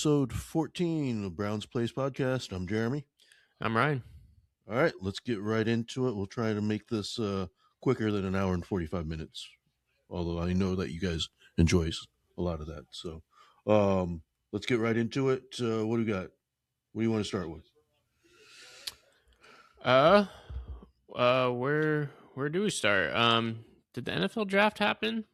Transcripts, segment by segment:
episode 14 of Brown's Place Podcast. I'm Jeremy. I'm Ryan. All right, let's get right into it. We'll try to make this quicker than an hour and 45 minutes, although I know that you guys enjoy a lot of that. So let's get right into it. What do we got? What do you want to start with? Where do we start? Did the NFL draft happen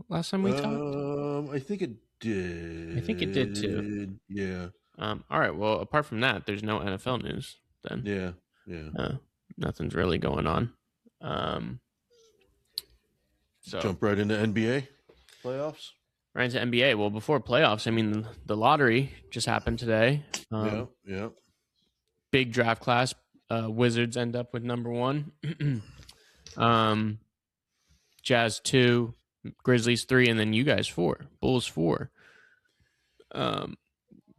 last time we talked? I think it did. I think it did too. Yeah. All right. Well, apart from that, there's no NFL news then. Yeah. Nothing's really going on. So jump right into NBA playoffs. Right into NBA. Well, before playoffs, I mean, the lottery just happened today. Yeah. Big draft class. Wizards end up with number 1. Jazz 2, Grizzlies 3, and then you guys 4. Bulls 4.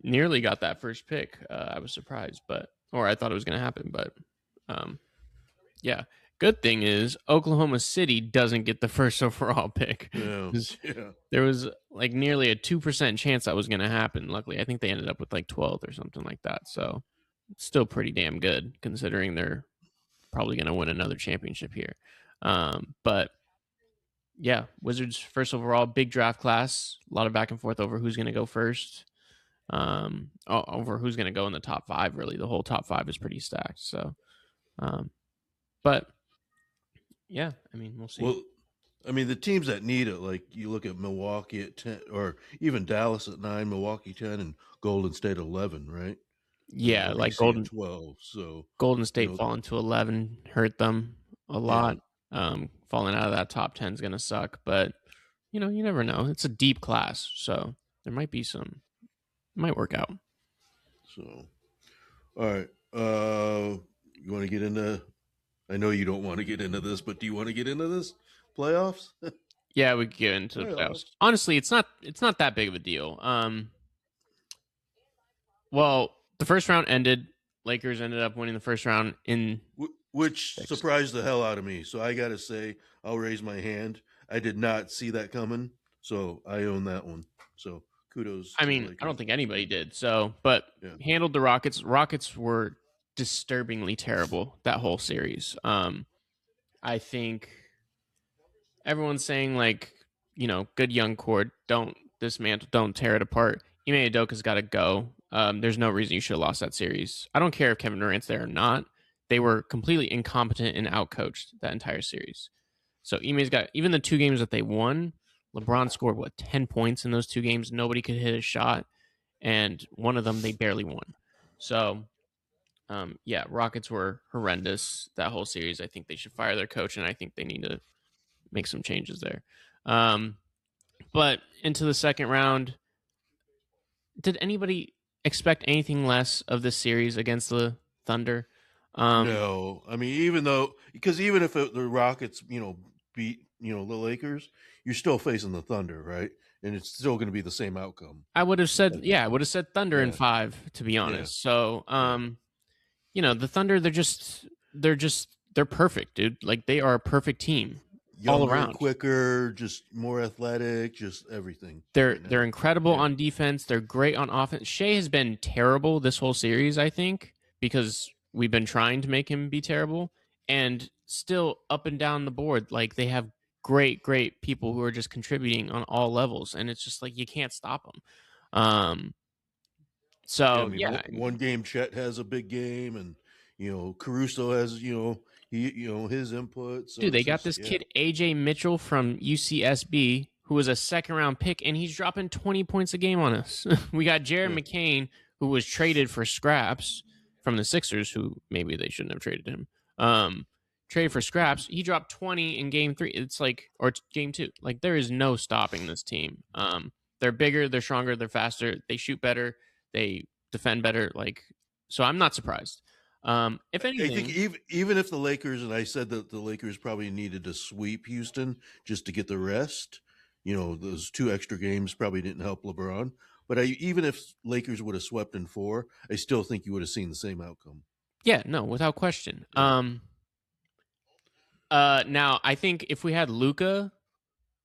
Nearly got that first pick. I was surprised, or I thought it was going to happen, but yeah. Good thing is Oklahoma City doesn't get the first overall pick. Yeah. There was like nearly a 2% chance that was going to happen. Luckily, I think they ended up with like 12th or something like that. So it's still pretty damn good considering they're probably going to win another championship here. But yeah, Wizards first overall, big draft class. A lot of back and forth over who's going to go first. Over who's going to go in the top 5. Really, the whole top 5 is pretty stacked. So, but yeah, I mean, we'll see. Well, I mean, the teams that need it, like you look at Milwaukee at 10, or even Dallas at 9, Milwaukee 10, and Golden State 11, right? Yeah, like Golden 12. So Golden State falling to 11 hurt them a lot. Yeah. Falling out of that top 10 is going to suck, but you never know. It's a deep class, so there might be some. It might work out. So, all right. You want to get into? I know you don't want to get into this, but do you want to get into this playoffs? Yeah, we could get into the playoffs. Honestly, it's not that big of a deal. Well, the first round ended. Lakers ended up winning the first round which surprised the hell out of me. So I got to say, I'll raise my hand. I did not see that coming, so I own that one. So kudos. I mean, I don't think anybody did. So, but handled the Rockets. Rockets were disturbingly terrible that whole series. I think everyone's saying like, good young core, don't dismantle, don't tear it apart. Ime Udoka's got to go. There's no reason you should have lost that series. I don't care if Kevin Durant's there or not. They were completely incompetent and outcoached that entire series. So Ime's got, even the 2 games that they won, LeBron scored 10 points in those 2 games. Nobody could hit a shot, and one of them they barely won. So Rockets were horrendous that whole series. I think they should fire their coach, and I think they need to make some changes there. But into the second round, did anybody expect anything less of this series against the Thunder? No. I mean, because even if the Rockets, beat, the Lakers, you're still facing the Thunder, right? And it's still going to be the same outcome. I would have said, Thunder in 5, to be honest. Yeah. So, the Thunder, they're perfect, dude. Like, they are a perfect team. Younger, all around, quicker, just more athletic, just everything. They're incredible on defense. They're great on offense. Shea has been terrible this whole series, I think, because we've been trying to make him be terrible, and still up and down the board, like they have great people who are just contributing on all levels, and it's just like you can't stop them. One game Chet has a big game, and Caruso has his input. So dude, they got this kid AJ Mitchell from UCSB who was a second round pick, and he's dropping 20 points a game on us. We got Jared McCain, who was traded for scraps from the Sixers, who maybe they shouldn't have traded him. Traded for scraps. He dropped 20 in game 3. It's like, or game 2. Like, there is no stopping this team. They're bigger, they're stronger, they're faster, they shoot better, they defend better. Like, so I'm not surprised. If anything, I think even if the Lakers, and I said that the Lakers probably needed to sweep Houston just to get the rest, those 2 extra games probably didn't help LeBron. But even if Lakers would have swept in 4, I still think you would have seen the same outcome. Yeah, no, without question. Now, I think if we had Luka,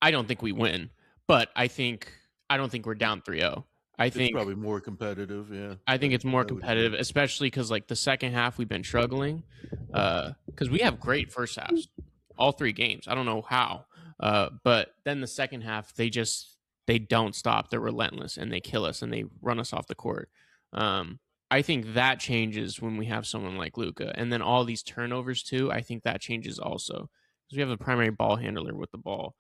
I don't think we win. But I don't think we're down 3-0. I It's think probably more competitive. Yeah, I think it's more I would agree. competitive, especially because like the second half we've been struggling. Because we have great first halves, all 3 games. I don't know how, but then the second half they don't stop. They're relentless and they kill us and they run us off the court. Um, I think that changes when we have someone like Luca, and then all these turnovers too. I think that changes also because we have a primary ball handler with the ball.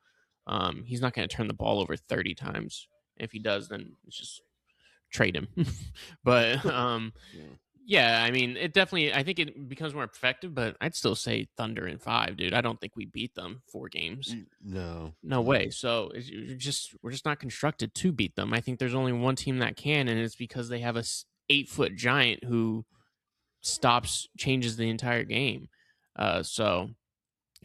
He's not going to turn the ball over 30 times. If he does, then it's just trade him. But Yeah. yeah, I mean, it definitely. I think it becomes more effective, but I'd still say Thunder in 5, dude. I don't think we beat them 4 games. No, No way. no. So we're just not constructed to beat them. I think there's only one team that can, and it's because they have a 8-foot giant who changes the entire game. So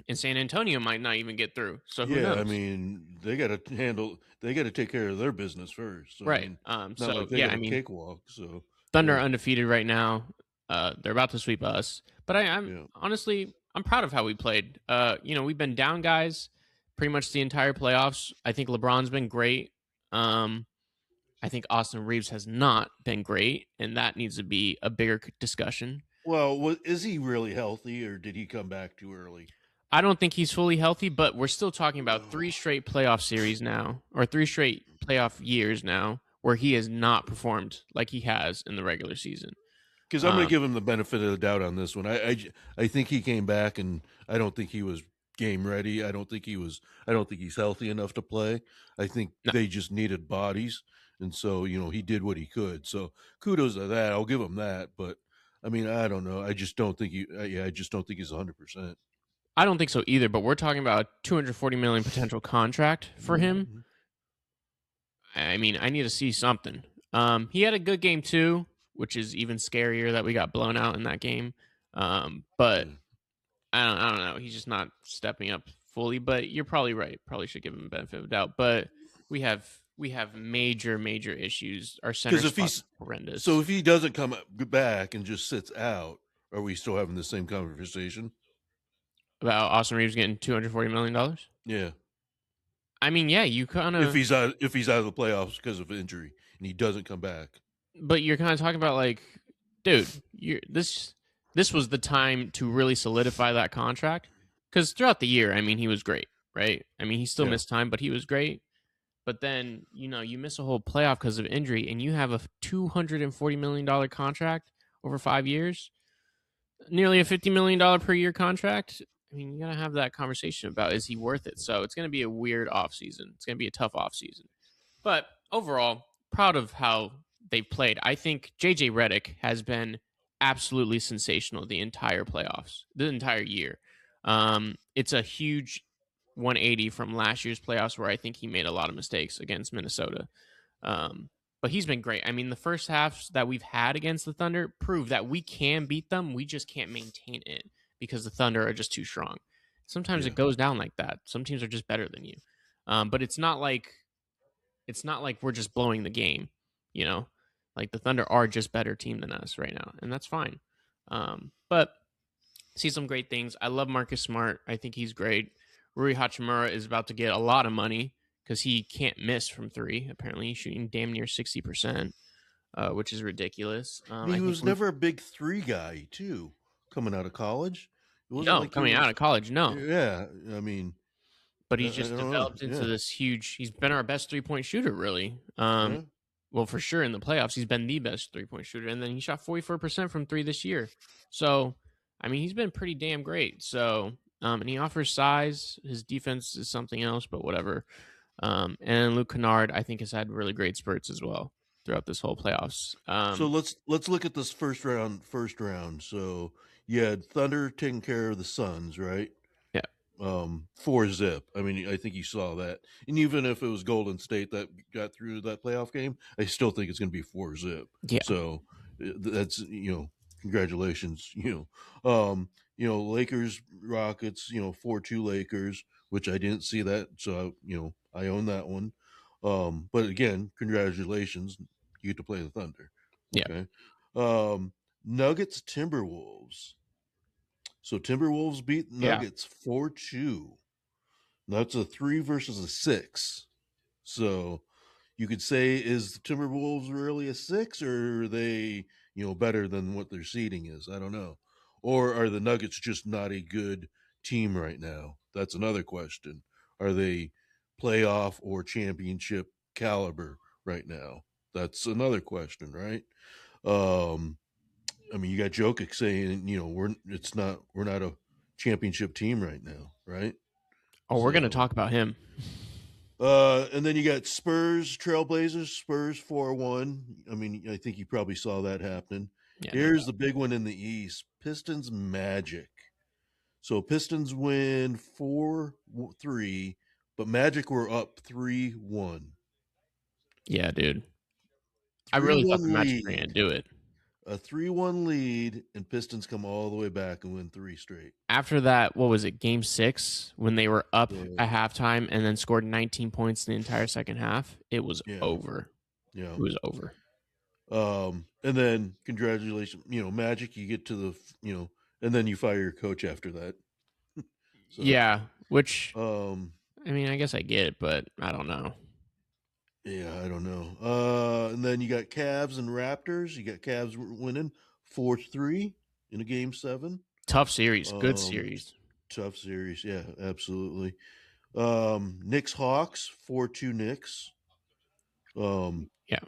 and San Antonio might not even get through. So who Yeah, I knows? mean, they got to they got to take care of their business first. So, I Right. mean, not So like they yeah, got I a mean, cakewalk. So, Thunder yeah, are undefeated right now. They're about to sweep us. But I'm yeah. honestly I'm proud of how we played. We've been down guys pretty much the entire playoffs. I think LeBron's been great. Um, I think Austin Reeves has not been great, and that needs to be a bigger discussion. Well, is he really healthy, or did he come back too early? I don't think he's fully healthy, but we're still talking about 3 straight playoff series now, or 3 straight playoff years now, where he has not performed like he has in the regular season. Because I'm going to Um, give him the benefit of the doubt on this one. I think he came back, and I don't think he was game ready. I don't think he was. I don't think he's healthy enough to play. I think no, they just needed bodies, and so he did what he could. So kudos to that. I'll give him that. But I mean, I don't know. I just don't think he. Yeah, I just don't think he's 100%. I don't think so either, but we're talking about a 240 million potential contract for him. Mm-hmm. I mean, I need to see something. He had a good game too, which is even scarier that we got blown out in that game. But Yeah. I don't know. He's just not stepping up fully. But you're probably right. Probably should give him the benefit of the doubt. But we have major issues. Our center Because if spot he's so horrendous. if he doesn't come back and just sits out, are we still having the same conversation? About Austin Reeves getting $240 million. Yeah. I mean, yeah, you kind If of, he's out of the playoffs because of injury and he doesn't come back. but you're kind of talking about like, dude, this was the time to really solidify that contract because throughout the year, I mean, he was great, right? I mean, he still Yeah. missed time, but he was great. But then you miss a whole playoff because of injury, and you have a $240 million contract over 5 years, nearly a $50 million per year contract. I mean, you gotta have that conversation about is he worth it? So it's gonna be a weird off season. It's gonna be a tough off season. But overall, proud of how they've played. I think JJ Redick has been absolutely sensational the entire playoffs, the entire year. It's a huge 180 from last year's playoffs where I think he made a lot of mistakes against Minnesota. Um, but he's been great. I mean, the first halves that we've had against the Thunder prove that we can beat them. We just can't maintain it because the Thunder are just too strong. Sometimes it Yeah. goes down like that. Some teams are just better than you. But it's not like we're just blowing the game, you know. Like the Thunder are just better team than us right now, and that's fine. But see some great things. I love Marcus Smart. I think he's great. Rui Hachimura is about to get a lot of money because he can't miss from 3. Apparently, he's shooting damn near 60%, which is ridiculous. I He think was Luke, never a big three guy, too, coming out of college. It wasn't no, like he coming out was. of college, no, Yeah. I mean, but I he's just don't know. developed into Yeah. this huge. He's been our best 3-point shooter, really. Yeah. Well, for sure in the playoffs, he's been the best 3-point shooter, and then he shot 44% from 3 this year. So, I mean, he's been pretty damn great. So, and he offers size. His defense is something else, but whatever. And Luke Kennard, I think, has had really great spurts as well throughout this whole playoffs. So let's look at this first round. First round. So you had Thunder taking care of the Suns, right? Yeah, 4-0. I mean, I think you saw that. And even if it was Golden State that got through that playoff game, I still think it's going to be 4-0. yeah, So that's congratulations. Lakers Rockets. 4-2 Lakers, which I didn't see that, so I own that one. But again, congratulations. You get to play the Thunder. yeah, Okay. Nuggets Timberwolves. So Timberwolves beat yeah. Nuggets 4-2. That's a 3 versus a 6. So, you could say, is the Timberwolves really a 6, or are they, better than what their seeding is? I don't know. Or are the Nuggets just not a good team right now? That's another question. Are they playoff or championship caliber right now? That's another question, right? I mean, you got Jokic saying, we're not a championship team right now, right? Oh, we're going to So, talk about him. and then you got Spurs, Trailblazers, Spurs 4-1. I mean, I think you probably saw that happening. Yeah, no Here's doubt. the big one in the East: Pistons Magic. So Pistons win 4-3, but Magic were up 3-1. Yeah, dude. I Three really thought the one Magic were going to lead, do it. a 3-1 lead, and Pistons come all the way back and win 3 straight. After that, what was it, game 6, when they were up Yeah, at halftime and then scored 19 points the entire second half? It was yeah, over. yeah. It was over. And then congratulations, Magic. You get to and then you fire your coach after that. So, yeah, which I mean, I guess I get it, but I don't know. Yeah, I don't know. And then you got Cavs and Raptors. You got Cavs winning 4-3 in a game 7. Tough series, good series. Tough series, yeah, absolutely. Knicks Hawks 4-2 Knicks. Yeah,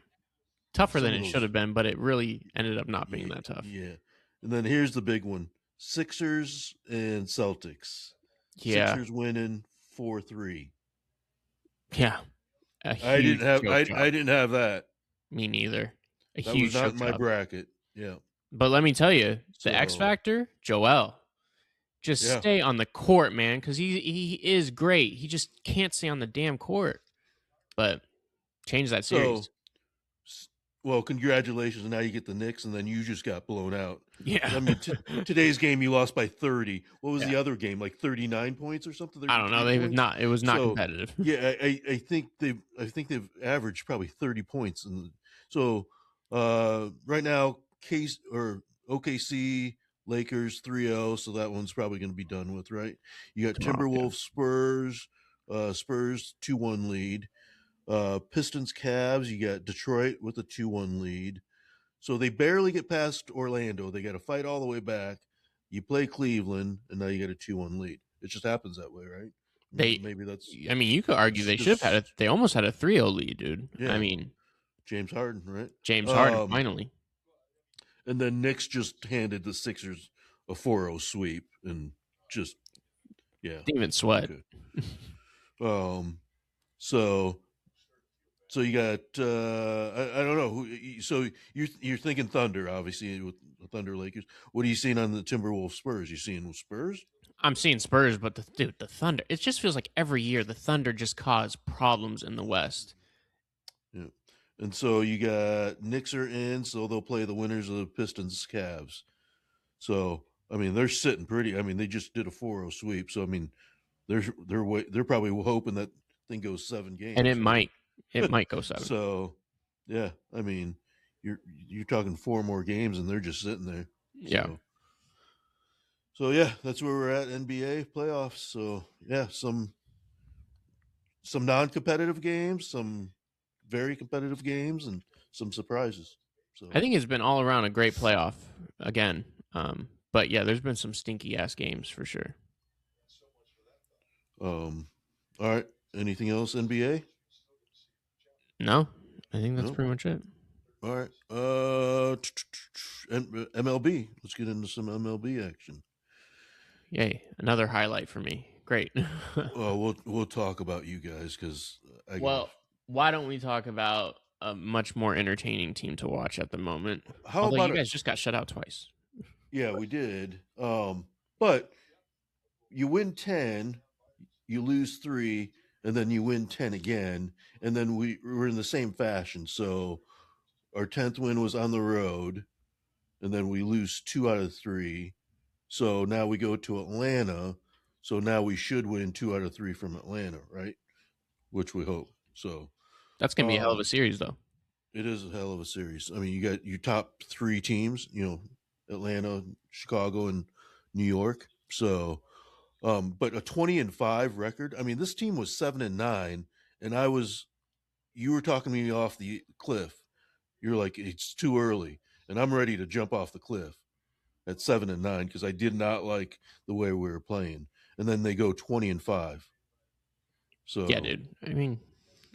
tougher Some than of it should those, have been, but it really ended up not being yeah, that tough. yeah. And then here's the big one: Sixers and Celtics. Yeah, Sixers winning 4-3. yeah, a I huge didn't have choke I job. I didn't have that. Me neither. A That was huge not choke in my job. bracket. Yeah. But let me tell you, the X So factor, Joel. Just yeah. stay on the court, man, because he is great. He just can't stay on the damn court. But change that So series. well, congratulations. Now you get the Knicks, and then you just got blown out. Yeah. I mean, today's game you lost by 30. What was Yeah. the other game? Like 39 points or something? I don't know. 33 They was points. not. It was not So competitive. yeah, I think they've averaged probably 30 points. And so right now, case or OKC Lakers 3-0. So that one's probably going to be done with, right? You got Tomorrow. Yeah. Timberwolves Spurs 2-1 lead. Pistons Cavs, you got Detroit with a 2-1 lead. So they barely get past Orlando. They got to fight all the way back. You play Cleveland, and now you got a 2-1 lead. It just happens that way, right? Maybe that's I mean, you could argue they should have had just it. They almost had a 3-0 lead, dude. yeah. I mean, James Harden, right? James Harden finally. And then Knicks just handed the Sixers a 4-0 sweep, and just yeah, Didn't even sweat. okay. So you got I don't know who. So you're thinking Thunder, obviously, with the Thunder Lakers. What are you seeing on the Timberwolves Spurs? You seeing Spurs? I'm seeing Spurs, but the Thunder. It just feels like every year the Thunder just cause problems in the West. Yeah. And so you got Knicks are in, so they'll play the winners of the Pistons Cavs. So I mean, they're sitting pretty. I mean, they just did a 4-0 sweep. So I mean, they're probably hoping that thing goes 7 games. And it right? might go 7. So yeah, I mean, you're talking 4 more games, and they're just sitting there. Yeah. So yeah, that's where we're at, NBA playoffs. So yeah, some non-competitive games, some very competitive games, and some surprises. So I think it's been all around a great playoff again. But yeah, there's been some stinky ass games for sure. all right. Anything else, NBA? No, I think that's No. pretty much it. All right. MLB. Let's get into some MLB action. Yay, another highlight for me. Great. Well, we'll talk about you guys because why don't we talk about a much more entertaining team to watch at the moment? How Although about you guys just got shut out twice. Yeah, we did. But you win 10, you lose 3, and then you win 10 again, and then we're in the same fashion. So our 10th win was on the road, and then we lose 2 out of 3. So now we go to Atlanta. So now we should win 2 out of 3 from Atlanta, right? Which we hope. So that's gonna be a hell of a series, though. It is a hell of a series. I mean, you got your top 3 teams, Atlanta, Chicago, and New York. So, but a 20-5 record. I mean, this team was 7-9, and I was you were talking me off the cliff. You're like, it's too early, and I'm ready to jump off the cliff at 7-9 because I did not like the way we were playing. And then they go 20-5. Yeah, So dude. I mean,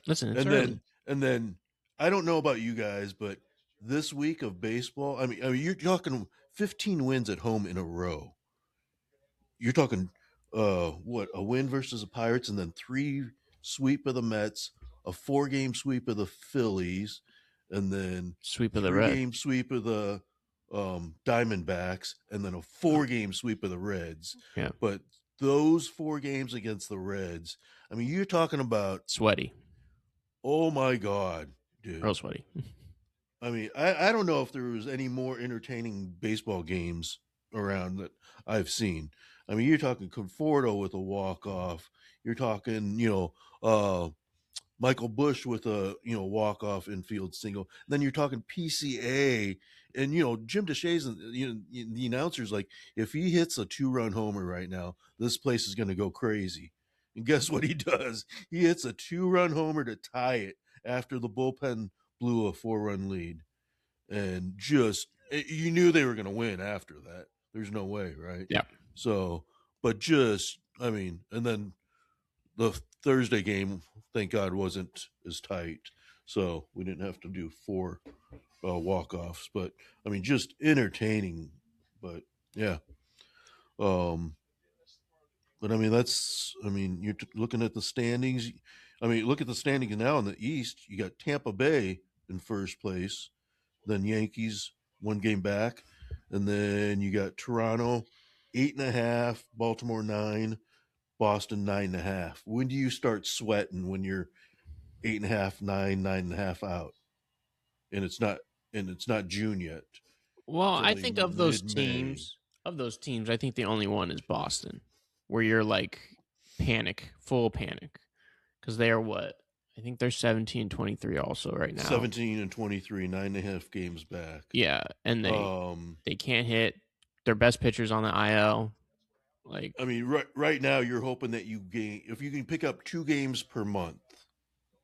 listen, it's and early. then I don't know about you guys, but this week of baseball, I mean you're talking 15 wins at home in a row. You're talking what, a win versus the Pirates, and then 3 sweep of the Mets, a 4-game sweep of the Phillies, and then Sweep of the red. 3-game sweep of the Diamondbacks, and then a 4-game sweep of the Reds. Yeah. But those 4 games against the Reds, I mean, you're talking about, Sweaty. oh my God, dude. Real sweaty. I mean, I don't know if there was any more entertaining baseball games around that I've seen. I mean, you're talking Conforto with a walk-off. You're talking, Michael Bush with a, walk-off infield single. Then you're talking PCA, and, Jim DeShay's, and, the announcer's like, if he hits a 2-run homer right now, this place is going to go crazy. And guess what he does? He hits a 2-run homer to tie it after the bullpen blew a 4-run lead. And just, you knew they were going to win after that. There's no way, right? Yeah. So, but just, I mean, and then the Thursday game, thank God, wasn't as tight. So we didn't have to do 4 walk-offs. But, I mean, just entertaining. But, yeah. But, I mean, you're looking at the standings. I mean, look at the standings now in the East. You got Tampa Bay in first place, then Yankees 1 game back, and then you got Toronto 8.5, Baltimore 9, Boston 9.5. When do you start sweating? When you're 8.5, 9, 9.5 out, and it's not June yet. Well, It's I only think of mid-May. those teams, I think the only one is Boston, where you're like full panic, because they are what? I think they're 17-23 also right now. 17-23, 9.5 games back. Yeah, and they can't hit. Their best pitchers on the IL. Like, I mean, right now you're hoping that you gain, if you can pick up 2 games per month,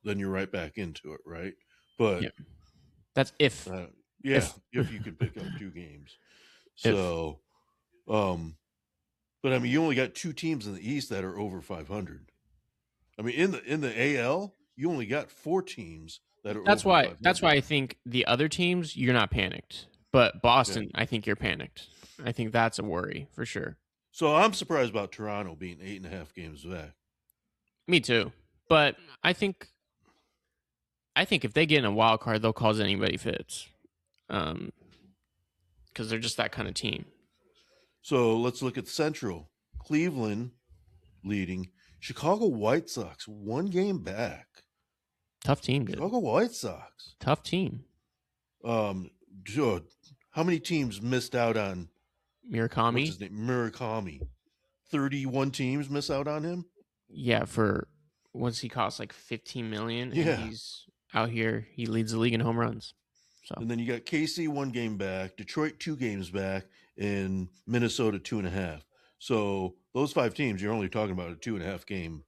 then you're right back into it, right? But yeah. That's if if you could pick up 2 games. If. So, but I mean, you only got 2 teams in the East that are over 500. I mean, in the AL, you only got 4 teams that are That's over why 500. that's why I think the other teams you're not panicked, but Boston, I think you're panicked. I think that's a worry for sure. So I'm surprised about Toronto being 8.5 games back. Me too, but I think if they get in a wild card, they'll cause anybody fits, because they're just that kind of team. So let's look at Central. Cleveland leading. Chicago White Sox 1 game back. Tough team, dude. Chicago White Sox. Tough team. How many teams missed out on Murakami? What's his name? Murakami. 31 teams miss out on him? Yeah, for what's he cost? Like $15 million. Yeah. And he's out here. He leads the league in home runs. So. And then you got KC 1 game back, Detroit 2 games back, and Minnesota 2.5. So those 5 teams, you're only talking about a 2.5 game.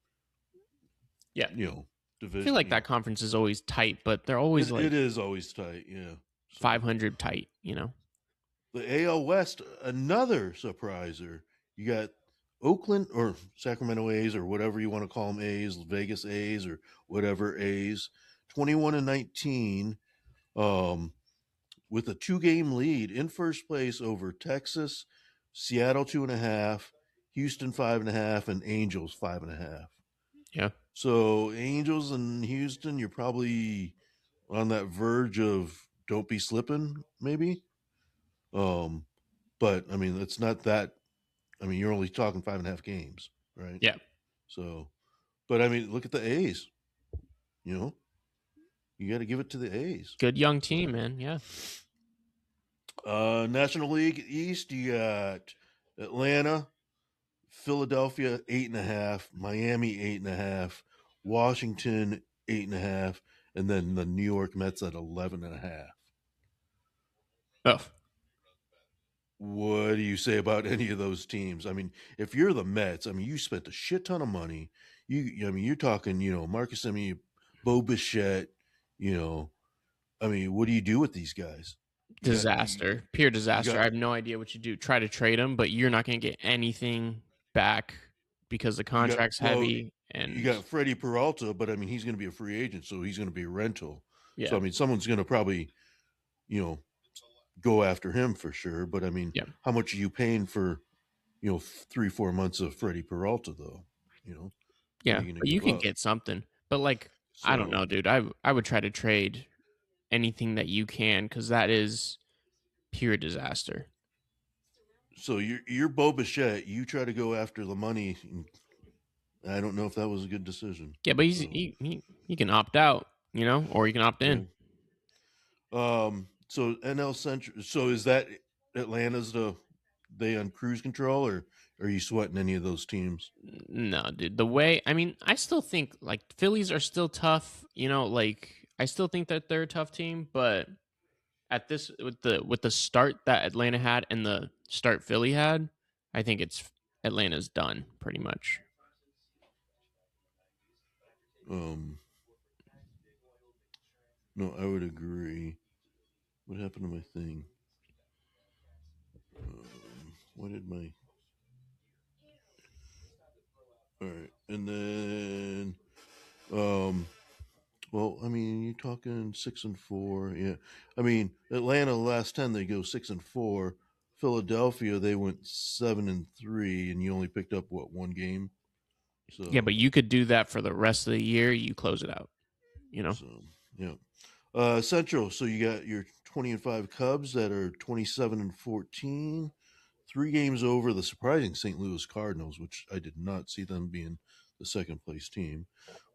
Yeah. Division. I feel like that conference is always tight, but they're always it is always tight, yeah. So 500 tight, The AL West, another surpriser. You got Oakland or Sacramento A's, or whatever you want to call them, A's, Vegas A's, or whatever A's, 21-19, with a 2-game lead in first place over Texas, Seattle 2.5, Houston 5.5, and Angels 5.5. Yeah. So Angels and Houston, you're probably on that verge of don't be slipping, maybe. But I mean, it's not that. I mean, you're only talking 5.5 games, right? Yeah. So, but I mean, look at the A's. You got to give it to the A's. Good young team, man. Yeah. National League East, you got Atlanta, Philadelphia 8.5, Miami 8.5, Washington 8.5, and then the New York Mets at 11.5. Oh. What do you say about any of those teams? I mean, if you're the Mets, I mean, you spent a shit ton of money. You're talking, Marcus Semien Bo Bichette, you know, I mean, what do you do with these guys? Disaster, pure You disaster. got I have no idea what you do. Try to trade him, but you're not going to get anything back because the you got contract's well, heavy. you And got Freddie Peralta, but I mean, he's going to be a free agent, so he's going to be a rental. So yeah, I mean, someone's going to probably, you know, go after him for sure. But I mean, yeah, how much are you paying for, 3-4 months of Freddie Peralta though? You know, what are yeah. you going But to you give can up? get something. But like, I don't So know, dude. I would try to trade anything that you can because that is pure disaster. so you're Bo Bichette. You try to go after the money. I don't know if that was a good decision. Yeah, but So he can opt out, or you can opt yeah. in. So NL Central. So is that Atlanta's they on cruise control, or are you sweating any of those teams? No, dude. The way I mean, I still think like Phillies are still tough. Like I still think that they're a tough team, but at this with the start that Atlanta had and the start Philly had, I think it's Atlanta's done pretty much. Um, no, I would agree. What happened to my thing? What did my? All right, and then well, I mean, you're talking 6-4. Yeah, I mean, Atlanta the last 10 they go 6-4. Philadelphia they went 7-3, and you only picked up what, one game. Yeah, So but you could do that for the rest of the year. You close it out. You know. so yeah. Central. So you got your 20-5 Cubs that are 27-14, 3 games over the surprising St. Louis Cardinals, which I did not see them being the second place team.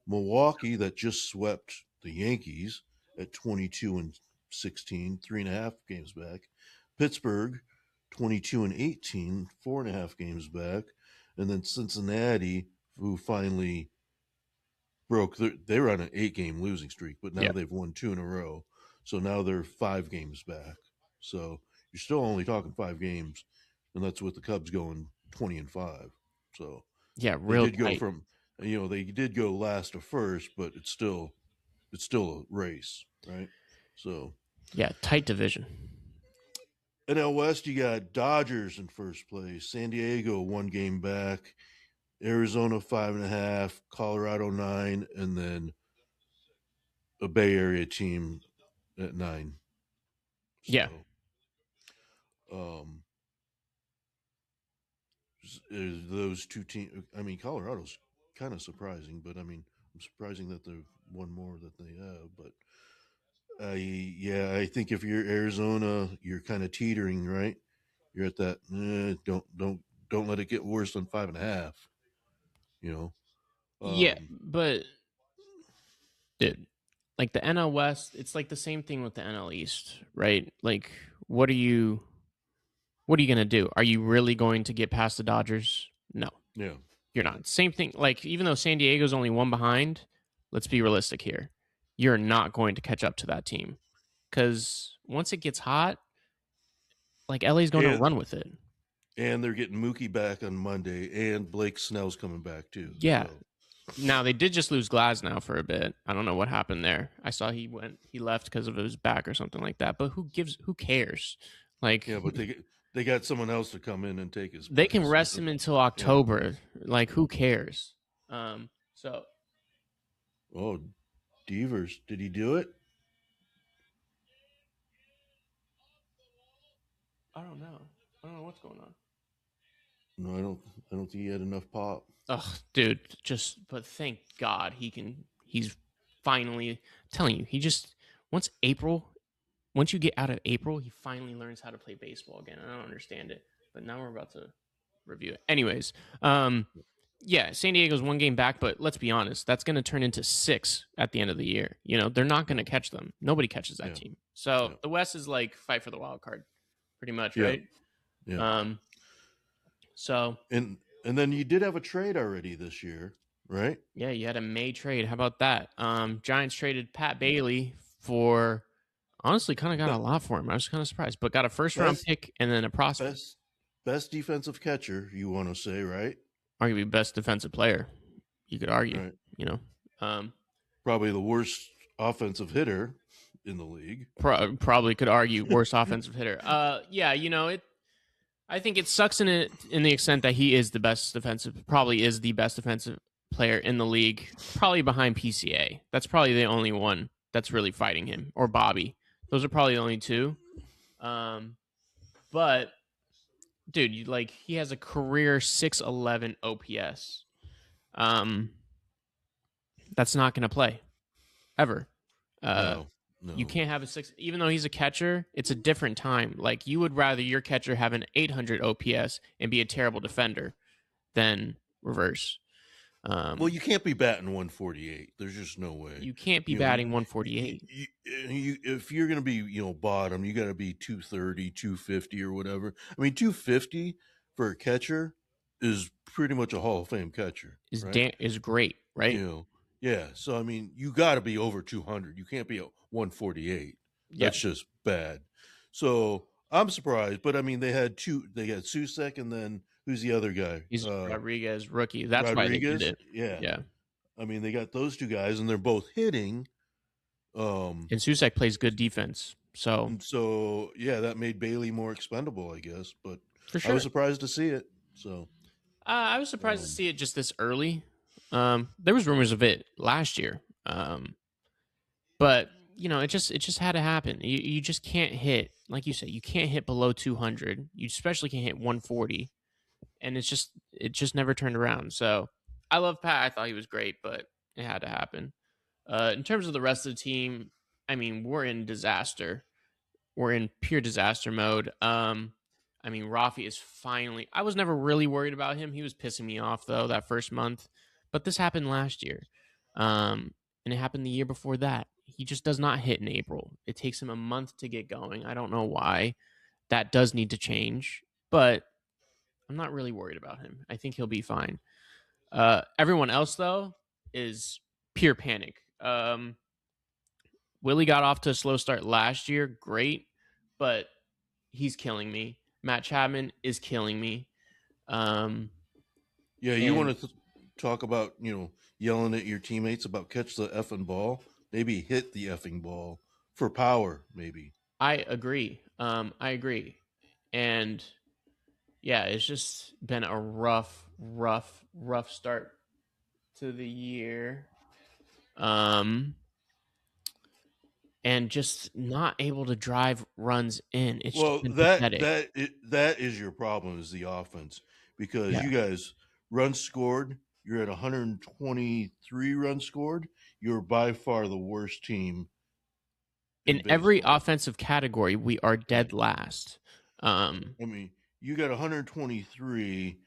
Milwaukee that just swept the Yankees at 22-16, 3.5 games back. Pittsburgh 22-18, 4.5 games back, and then Cincinnati, who finally they were on an 8-game losing streak, but now Yeah. they've won 2 in a row. So now they're 5 games back. So you're still only talking 5 games, and that's with the Cubs going 20-5. So Yeah. they Real did go tight. from they did go last to first, but it's still a race, right? So Yeah. Tight division. NL West, you got Dodgers in first place, San Diego 1 game back, Arizona 5.5, Colorado 9, and then a Bay Area team at 9. Yeah. So, um, those two teams. I mean, Colorado's kind of surprising, but I mean, I'm surprising that they've won more that they have. But I think if you're Arizona, you're kind of teetering, right? You're at that. Don't let it get worse than 5.5. You know. Yeah, Um, but dude, like the NL West, it's like the same thing with the NL East, right? Like, what are you gonna do? Are you really going to get past the Dodgers? No, yeah. you're Yeah. not. Same thing. Like, even though San Diego's only one behind, let's be realistic here. You're not going to catch up to that team because once it gets hot, like LA's going to And run with it. and they're getting Mookie back on Monday, and Blake Snell's coming back too. Yeah. So Now they did just lose Glass now for a bit. I don't know what happened there. I saw he left because of his back or something like that. But who cares? Like yeah, but they got someone else to come in and take his they can place. rest him until Yeah. October. Like who cares? So Oh, Devers, did he do it? I don't know. I don't know what's going on. No, I don't. I don't think he had enough pop. Oh, dude, but thank God he's finally telling you. He just once April, once you get out of April, he finally learns how to play baseball again. I don't understand it, but now we're about to review it. Anyways, yeah, San Diego's 1 game back, but let's be honest, that's going to turn into 6 at the end of the year. They're not going to catch them. Nobody catches that Yeah, team. So yeah, the West is like fight for the wild card, pretty much, yeah, right? yeah. Um, so And then you did have a trade already this year, right? yeah, you had a May trade. How about that? Giants traded Pat Bailey for honestly kind of got a Be- lot for him. I was kind of surprised, but got a first round best, pick and then a prospect. best defensive catcher. You want to say, right? Arguably best defensive player. You could argue, Right. you know. Um, probably the worst offensive hitter in the league. Probably could argue worst offensive hitter. Yeah, it. I think it sucks in the extent that he is the best defensive, probably is the best defensive player in the league, probably behind PCA. That's probably the only one that's really fighting him, or Bobby. Those are probably the only two. But dude, he has a career 611 OPS. That's not going to play ever. No. You can't have a 6, even though he's a catcher. It's a different time. Like, you would rather your catcher have an 800 OPS and be a terrible defender than reverse. Well, you can't be batting 148. There's just no way. You can't be batting 148. If you're going to be, bottom, you got to be 230, 250 or whatever. I mean, 250 for a catcher is pretty much a Hall of Fame catcher. Is great, right? Yeah. So, I mean, you got to be over 200. You can't be at 148. That's just bad. So, I'm surprised. But, I mean, they had Susek, and then who's the other guy? He's Rodriguez, rookie. That's Rodriguez? Why they did it. Yeah. I mean, they got those two guys, and they're both hitting. And Susek plays good defense. So, yeah, that made Bailey more expendable, I guess. But for sure. I was surprised to see it. So I was surprised to see it just this early. There was rumors of it last year. But it just had to happen. You just can't hit, like you said, you can't hit below 200. You especially can't hit 140. And it just never turned around. So I love Pat. I thought he was great, but it had to happen. In terms of the rest of the team, I mean, we're in disaster. We're in pure disaster mode. I mean, Rafi is finally. I was never really worried about him. He was pissing me off though that first month, but this happened last year, and it happened the year before that. He just does not hit in April. It takes him a month to get going. I don't know why. That does need to change, but I'm not really worried about him. I think he'll be fine. Everyone else though is pure panic. Willie got off to a slow start last year, great, but he's killing me. Matt Chapman is killing me. You want to talk about, yelling at your teammates about catch the effing ball? Maybe hit the effing ball for power, maybe. I agree. And yeah, it's just been a rough start to the year. And just not able to drive runs in. It's that is your problem, is the offense, because you guys runs scored. You're at 123 runs scored. You're by far the worst team in every offensive category. We are dead last. I mean, you got 123.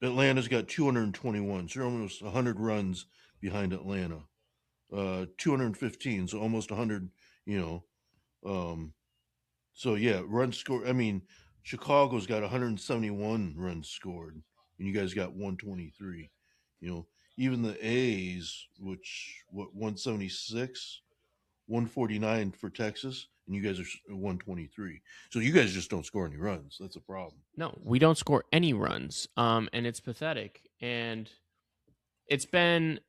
Atlanta's got 221. So you're almost 100 runs behind Atlanta. 215, so almost 100, so yeah, run score. I mean, Chicago's got 171 runs scored, and you guys got 123. Even the A's, 176, 149 for Texas, and you guys are 123. So you guys just don't score any runs. That's a problem. No, we don't score any runs, and it's pathetic. And it's been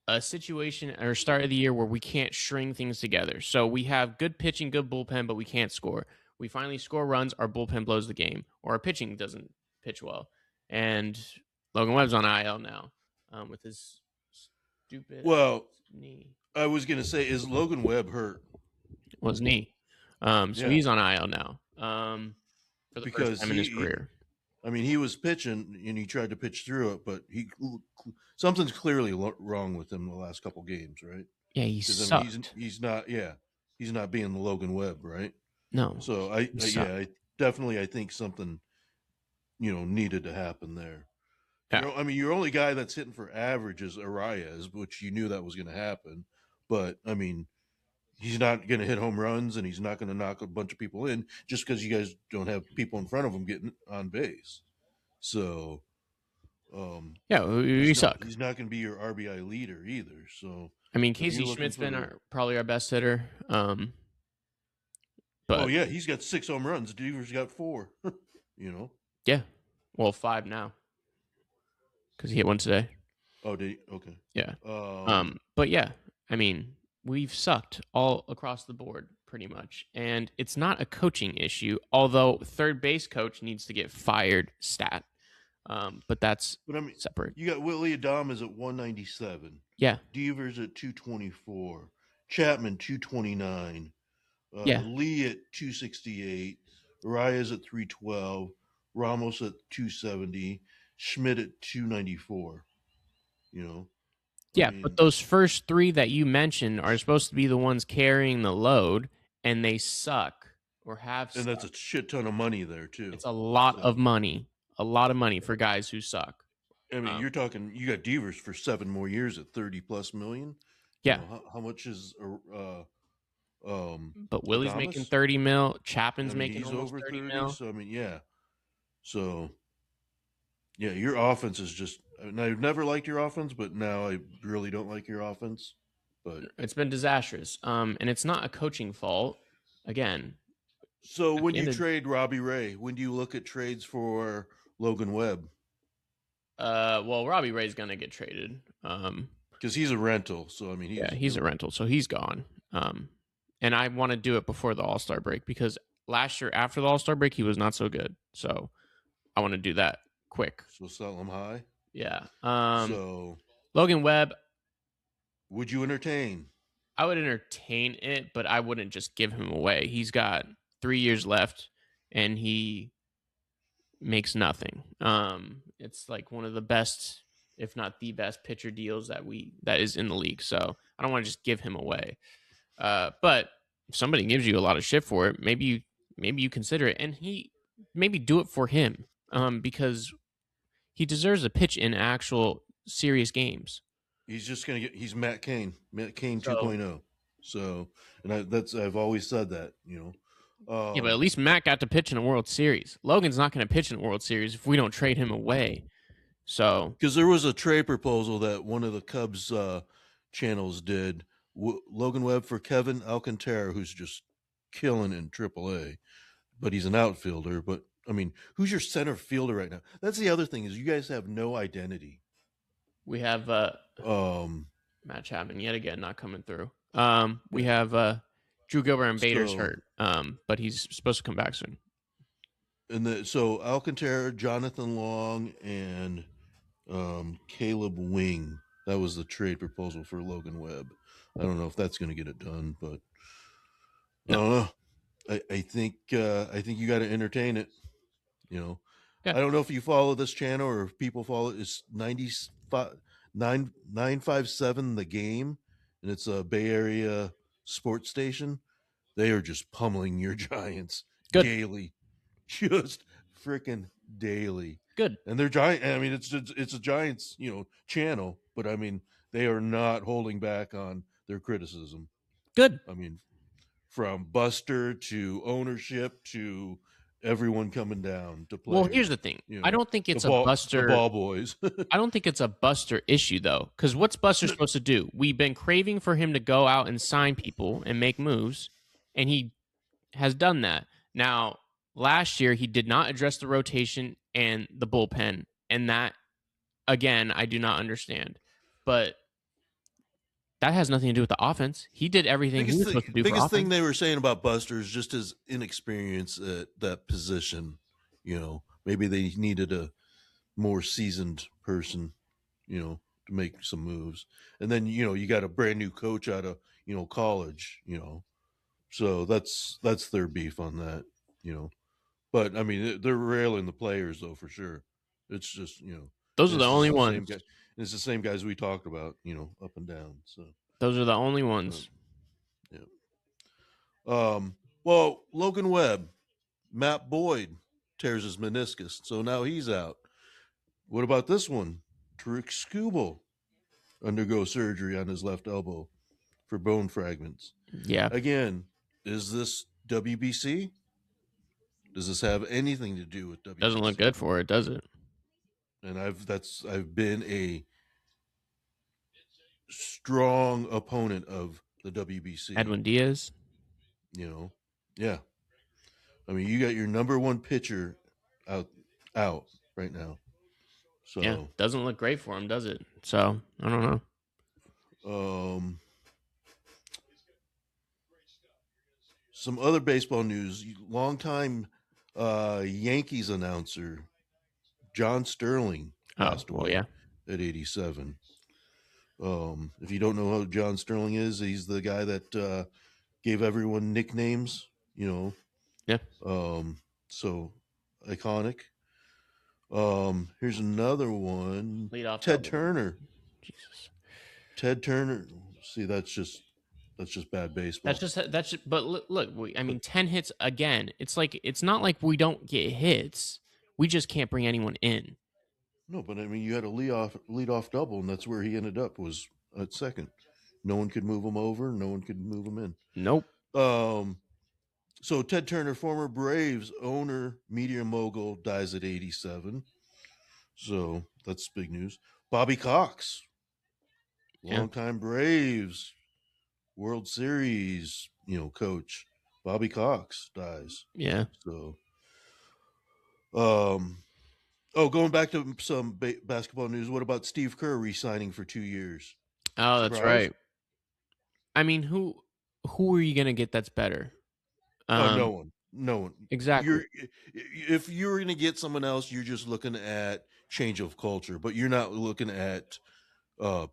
a situation or start of the year where we can't string things together. So we have good pitching, good bullpen, but we can't score. We finally score runs, our bullpen blows the game, or our pitching doesn't pitch well. And Logan Webb's on IL now with his stupid knee. I was going to say, is Logan Webb hurt? Well, his knee. So he's on IL now for the first time in his career. I mean, he was pitching and he tried to pitch through it, but something's clearly wrong with him the last couple games, right? Yeah, he's not. Yeah, he's not being the Logan Webb, right? No. So I think something, needed to happen there. Yeah. I mean, your only guy that's hitting for average is Arias, which you knew that was going to happen, but I mean, he's not going to hit home runs, and he's not going to knock a bunch of people in just because you guys don't have people in front of him getting on base. So, we suck. He's not going to be your RBI leader either. So, I mean, Casey Schmidt's been probably our best hitter. But he's got 6 home runs. Deaver's got 4. Yeah, well, 5 now because he hit one today. Oh, did he? Okay. Yeah. Um, But yeah, I mean, we've sucked all across the board pretty much. And it's not a coaching issue, although third base coach needs to get fired stat. But that's but I mean, separate. you got Willie Adames at 197, Yeah. Devers at 224, Chapman 229, Yeah. Lee at 268, Arias at 312, Ramos at 270, Schmidt at 294. You know, I Yeah. But mean, those first three that you mentioned are supposed to be the ones carrying the load, and they suck or have and that's a sucked. shit ton of money there too. It's a lot of So money. A lot of money for guys who suck. I mean, Um, you're talking. You got Devers for 7 more years at 30+ million. You yeah. know how much is But Willie's making Adamas? 30 mil. I Chapman's mean, making he's almost over 30 30. mil. So I mean, yeah. So yeah, your offense is just. And I've never liked your offense, but now I really don't like your offense. But It's been disastrous. And it's not a coaching fault. Again, so at when the you end of trade Robbie Ray, when do you look at trades for Logan Webb? well, Robbie Ray's gonna get traded. Because he's a rental. So I mean, Yeah, he's he's a rental, so he's gone. And I want to do it before the All-Star break because last year after the All-Star break he was not so good. So I want to do that quick. so sell him high. Yeah. So Logan Webb, would you entertain? I would entertain it, but I wouldn't just give him away. He's got 3 years left and he makes nothing. It's like one of the best, if not the best, pitcher deals that is in the league. So I don't want to just give him away. But if somebody gives you a lot of shit for it, maybe you consider it, and he maybe do it for him. Because he deserves a pitch in actual serious games. He's just gonna get. He's Matt Cain 2.0. So So, and I've always said that. yeah, but at least Matt got to pitch in a World Series. Logan's not going to pitch in a World Series if we don't trade him away. So because there was a trade proposal that one of the Cubs channels did. Logan Webb for Kevin Alcantara, who's just killing in AAA, but he's an outfielder. But I mean, who's your center fielder right now? That's the other thing is you guys have no identity. we have Um, Matt Chapman yet again not coming through. We have Drew Gilbert and Bader's hurt, but he's supposed to come back soon. And so Alcantara, Jonathan Long, and Caleb Wing. That was the trade proposal for Logan Webb. I don't know if that's going to get it done, but I don't know. I think you got to entertain it. Yeah. I don't know if you follow this channel or if people follow it. It's 957 The Game, and it's a Bay Area sports station. They are just pummeling your Giants daily, just freaking daily. Good. And they're giant. I mean, it's a Giants channel, but I mean they are not holding back on their criticism. Good. I mean, from Buster to ownership to everyone coming down to play. Well, here's the thing. I don't think it's a Buster. The ball boys. I don't think it's a Buster issue though, because what's Buster supposed to do? We've been craving for him to go out and sign people and make moves, and he has done that. Now, last year he did not address the rotation and the bullpen, and that again I do not understand. But that has nothing to do with the offense. He did everything he was supposed to do. Biggest thing they were saying about Buster is just his inexperience at that position. Maybe they needed a more seasoned person, to make some moves. And then you got a brand new coach out of college. So that's their beef on that. But I mean they're railing the players though for sure. It's just those are the only ones. It's the same guys we talked about, up and down. So those are the only ones. Yeah. Well, Logan Webb, Matt Boyd tears his meniscus, so now he's out. What about this one? Tariq Skubal undergo surgery on his left elbow for bone fragments. Yeah. Again, is this WBC? Does this have anything to do with WBC? Doesn't look good for it, does it? And I've been a strong opponent of the WBC. Edwin Diaz. Yeah. I mean, you got your number one pitcher out right now. Yeah, So doesn't look great for him, does it? So I don't know. Some other baseball news. Longtime Yankees announcer John Sterling Oh passed well, away yeah, at 87. If you don't know who John Sterling is, he's the guy that gave everyone nicknames. yeah. So iconic. Here's another one. Lead off Ted double. Turner. Jesus. Ted Turner. See, that's just bad baseball. That's just, but look, I mean, 10 hits again. It's like it's not like we don't get hits. We just can't bring anyone in. No, but I mean, you had a lead off double, and that's where he ended up, was at second. No one could move him over. No one could move him in. Nope. So Ted Turner, former Braves owner, media mogul, dies at 87. So that's big news. Bobby Cox, Yeah. longtime Braves World Series, coach. Bobby Cox dies. Yeah. So, going back to some basketball news. What about Steve Kerr re-signing for 2 years? Oh, that's Surprise? right. I mean, who are you gonna get that's better? No one. No one. Exactly. If you're going to get someone else, you're just looking at change of culture, but you're not looking at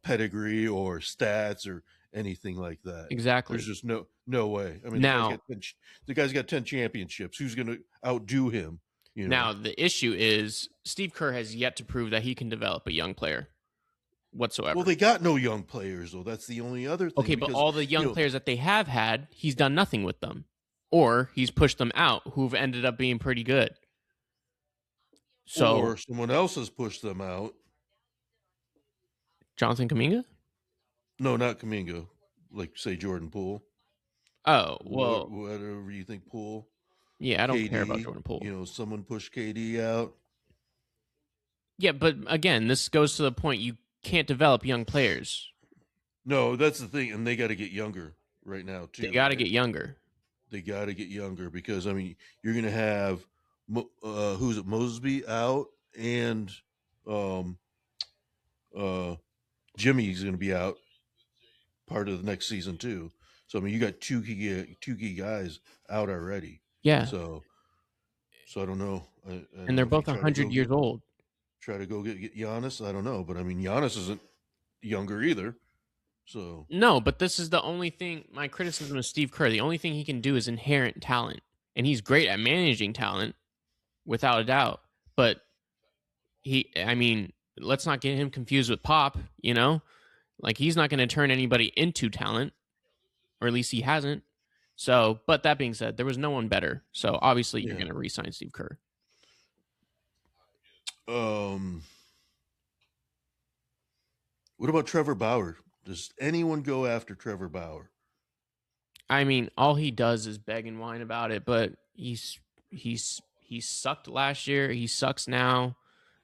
pedigree or stats or anything like that. There's Exactly. just no way. I mean, Now, the guy's got 10 championships. Who's going to outdo him? now the issue is Steve Kerr has yet to prove that he can develop a young player whatsoever. Well, they got no young players though. That's the only other thing. Okay, but all the young players that they have had, he's done nothing with them, or he's pushed them out, who've ended up being pretty good. So, or someone else has pushed them out. Jonathan Kuminga? No, not Kaminga. Like say Jordan Poole. Oh, well, Whatever you think, Poole. yeah, I don't care about KD. Jordan Poole. Someone pushed KD out. Yeah, but again, this goes to the point you can't develop young players. No, that's the thing, and they got to get younger right now too. They got to get younger. They got to get younger because I mean you're going to have who's it, Mosby out, and Jimmy's going to be out part of the next season too. So I mean you got two key guys out already. Yeah, So I don't know. I don't and they're know if you both 100 years old. try to go get Giannis. I don't know, but I mean Giannis isn't younger either. So No, but this is the only thing. My criticism of Steve Kerr, the only thing he can do is inherent talent, and he's great at managing talent, without a doubt. But I mean, let's not get him confused with Pop. Like he's not going to turn anybody into talent, or at least he hasn't. So, but that being said, there was no one better. So obviously, you're going to re-sign Steve Kerr. What about Trevor Bauer? Does anyone go after Trevor Bauer? I mean, all he does is beg and whine about it, but he sucked last year. He sucks now.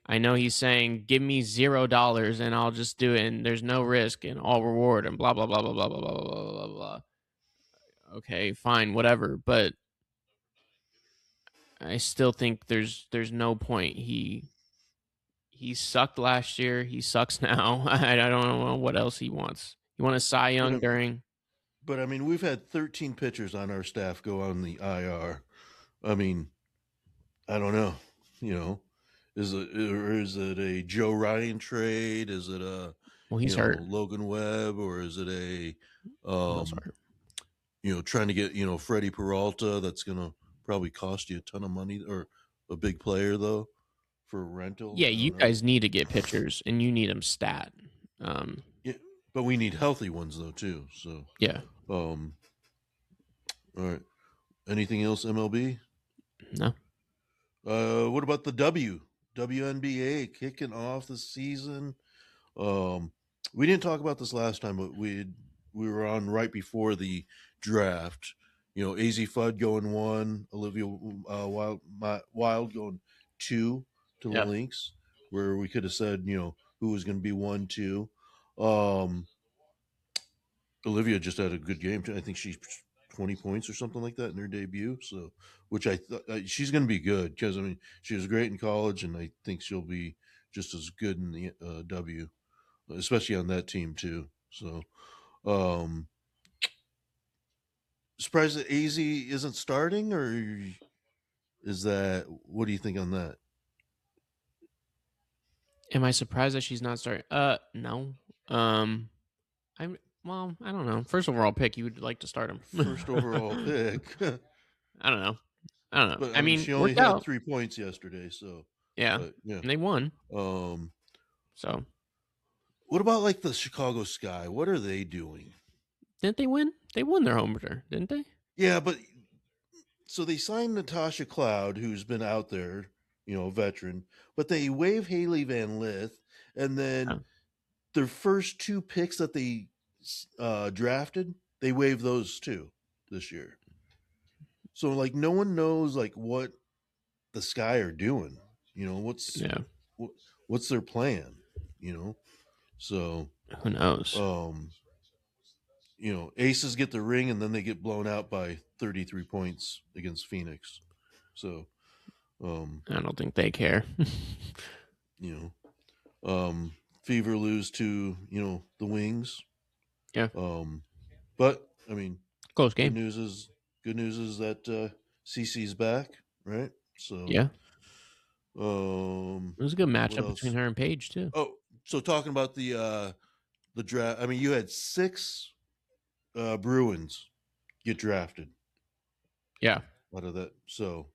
I know he's saying, "Give me $0 and I'll just do it, and there's no risk and all reward and blah blah blah blah blah blah blah blah blah blah." Okay, fine, whatever, but I still think there's no point. He sucked last year. He sucks now. I don't know what else he wants. You want a Cy Young during? But I mean, we've had 13 pitchers on our staff go on the IR. I mean, I don't know. Is it a Joe Ryan trade? Is it a he's hurt. Logan Webb, or is it a Sorry. trying to get Freddie Peralta? That's gonna probably cost you a ton of money, or a big player though for rental. Yeah, you guys need to get pitchers, and you need them stat. Yeah, but we need healthy ones though too. So yeah. All right. Anything else, MLB? No. What about the WNBA kicking off the season? We didn't talk about this last time, but we were on right before the draft. AZ Fudd going 1, Olivia Wild going 2 to the Lynx, where we could have said who was going to be 1, 2. Olivia just had a good game. I think she's 20 points or something like that in her debut. So, which I thought she's going to be good because I mean she was great in college, and I think she'll be just as good in the W, especially on that team too. So, surprised that AZ isn't starting, or is that, what do you think on that? Am I surprised that she's not starting? No. I'm well. I don't know. First overall pick, you would like to start him. First overall pick. I don't know. I don't know. But I I mean, mean, she only worked had out. 3 points yesterday, so. Yeah, But yeah. and they won. Um, So what about like the Chicago Sky? What are they doing? didn't they win? They won their homeopener, didn't they? Yeah, but so they signed Natasha Cloud, who's been out there, a veteran, but they waive Haley Van Lith, and then Yeah. their first 2 picks that they drafted, they waived those too this year. So like no one knows like what the Sky are doing. What's Yeah. what's their plan? So Who knows? Aces get the ring and then they get blown out by 33 points against Phoenix. So I don't think they care. Fever lose to the Wings. Yeah. But I mean, Close game. Good news is that CC's back, right? So Yeah. It was a good matchup between her and Paige too. Oh, so talking about the draft, I mean, you had 6 Bruins get drafted. Yeah. Out of that, so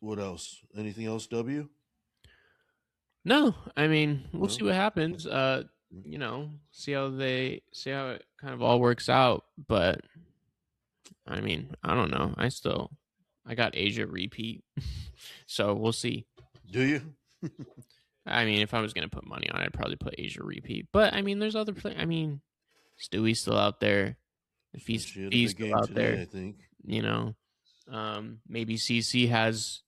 what else? Anything else? W? No, I mean, we'll see what happens. See how it kind of all works out. But I mean, I don't know. I got Asia repeat, so we'll see. Do you? I mean, if I was gonna put money on it, I'd probably put Asia repeat. But I mean, there's other players. I mean, Stewie's still out there. Fee's still out today, there. I think. Maybe CC has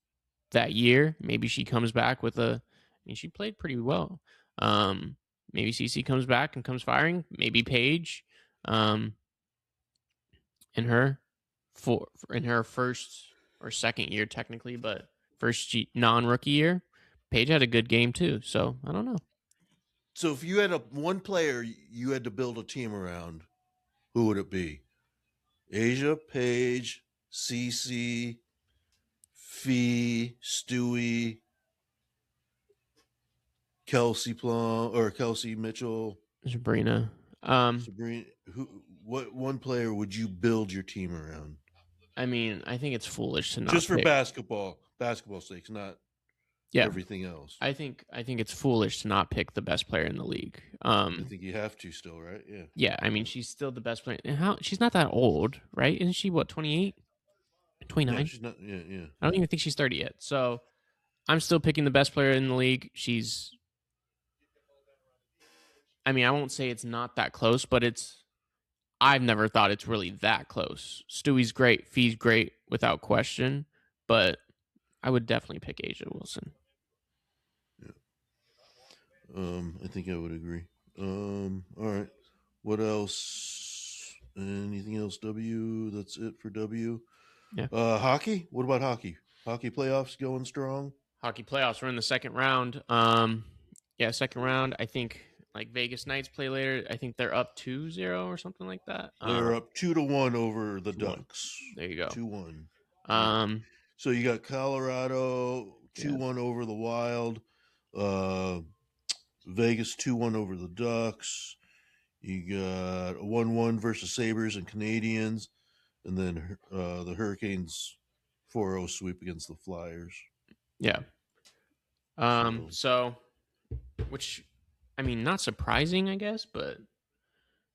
that year. Maybe she comes back with I mean, she played pretty well. Maybe CC comes back and comes firing. Maybe Paige, in her first or second year technically, but first non-rookie year, Paige had a good game too. So I don't know. So if you had one player you had to build a team around, who would it be? Asia, Paige, CC, Fee, Stewie, Kelsey Plum or Kelsey Mitchell, Sabrina. Sabrina. What one player would you build your team around? I mean, I think it's foolish to not just for pick. basketball sakes, not everything else. I think it's foolish to not pick the best player in the league. I think you have to still, right? Yeah. Yeah, I mean, she's still the best player. And she's not that old, right? Isn't she 28? 29? Yeah, she's not. Yeah. I don't even think she's 30 yet. So I'm still picking the best player in the league. I mean, I won't say it's not that close, but I've never thought it's really that close. Stewie's great. Fee's great without question, but I would definitely pick Asia Wilson. Yeah. I think I would agree. All right. What else? Anything else? W? That's it for W. Yeah. Hockey? What about hockey? Hockey playoffs going strong? Hockey playoffs. We're in the second round. Second round. I think like Vegas Knights play later. I think they're up 2-0 or something like that. They're up 2-1 over the 2-1. Ducks. There you go. 2-1. So you got Colorado 2-1 over the Wild. Vegas 2-1 over the Ducks. You got a 1-1 versus Sabres and Canadians, and then the Hurricanes 4-0 sweep against the Flyers. Yeah. So, which, I mean, not surprising, I guess, but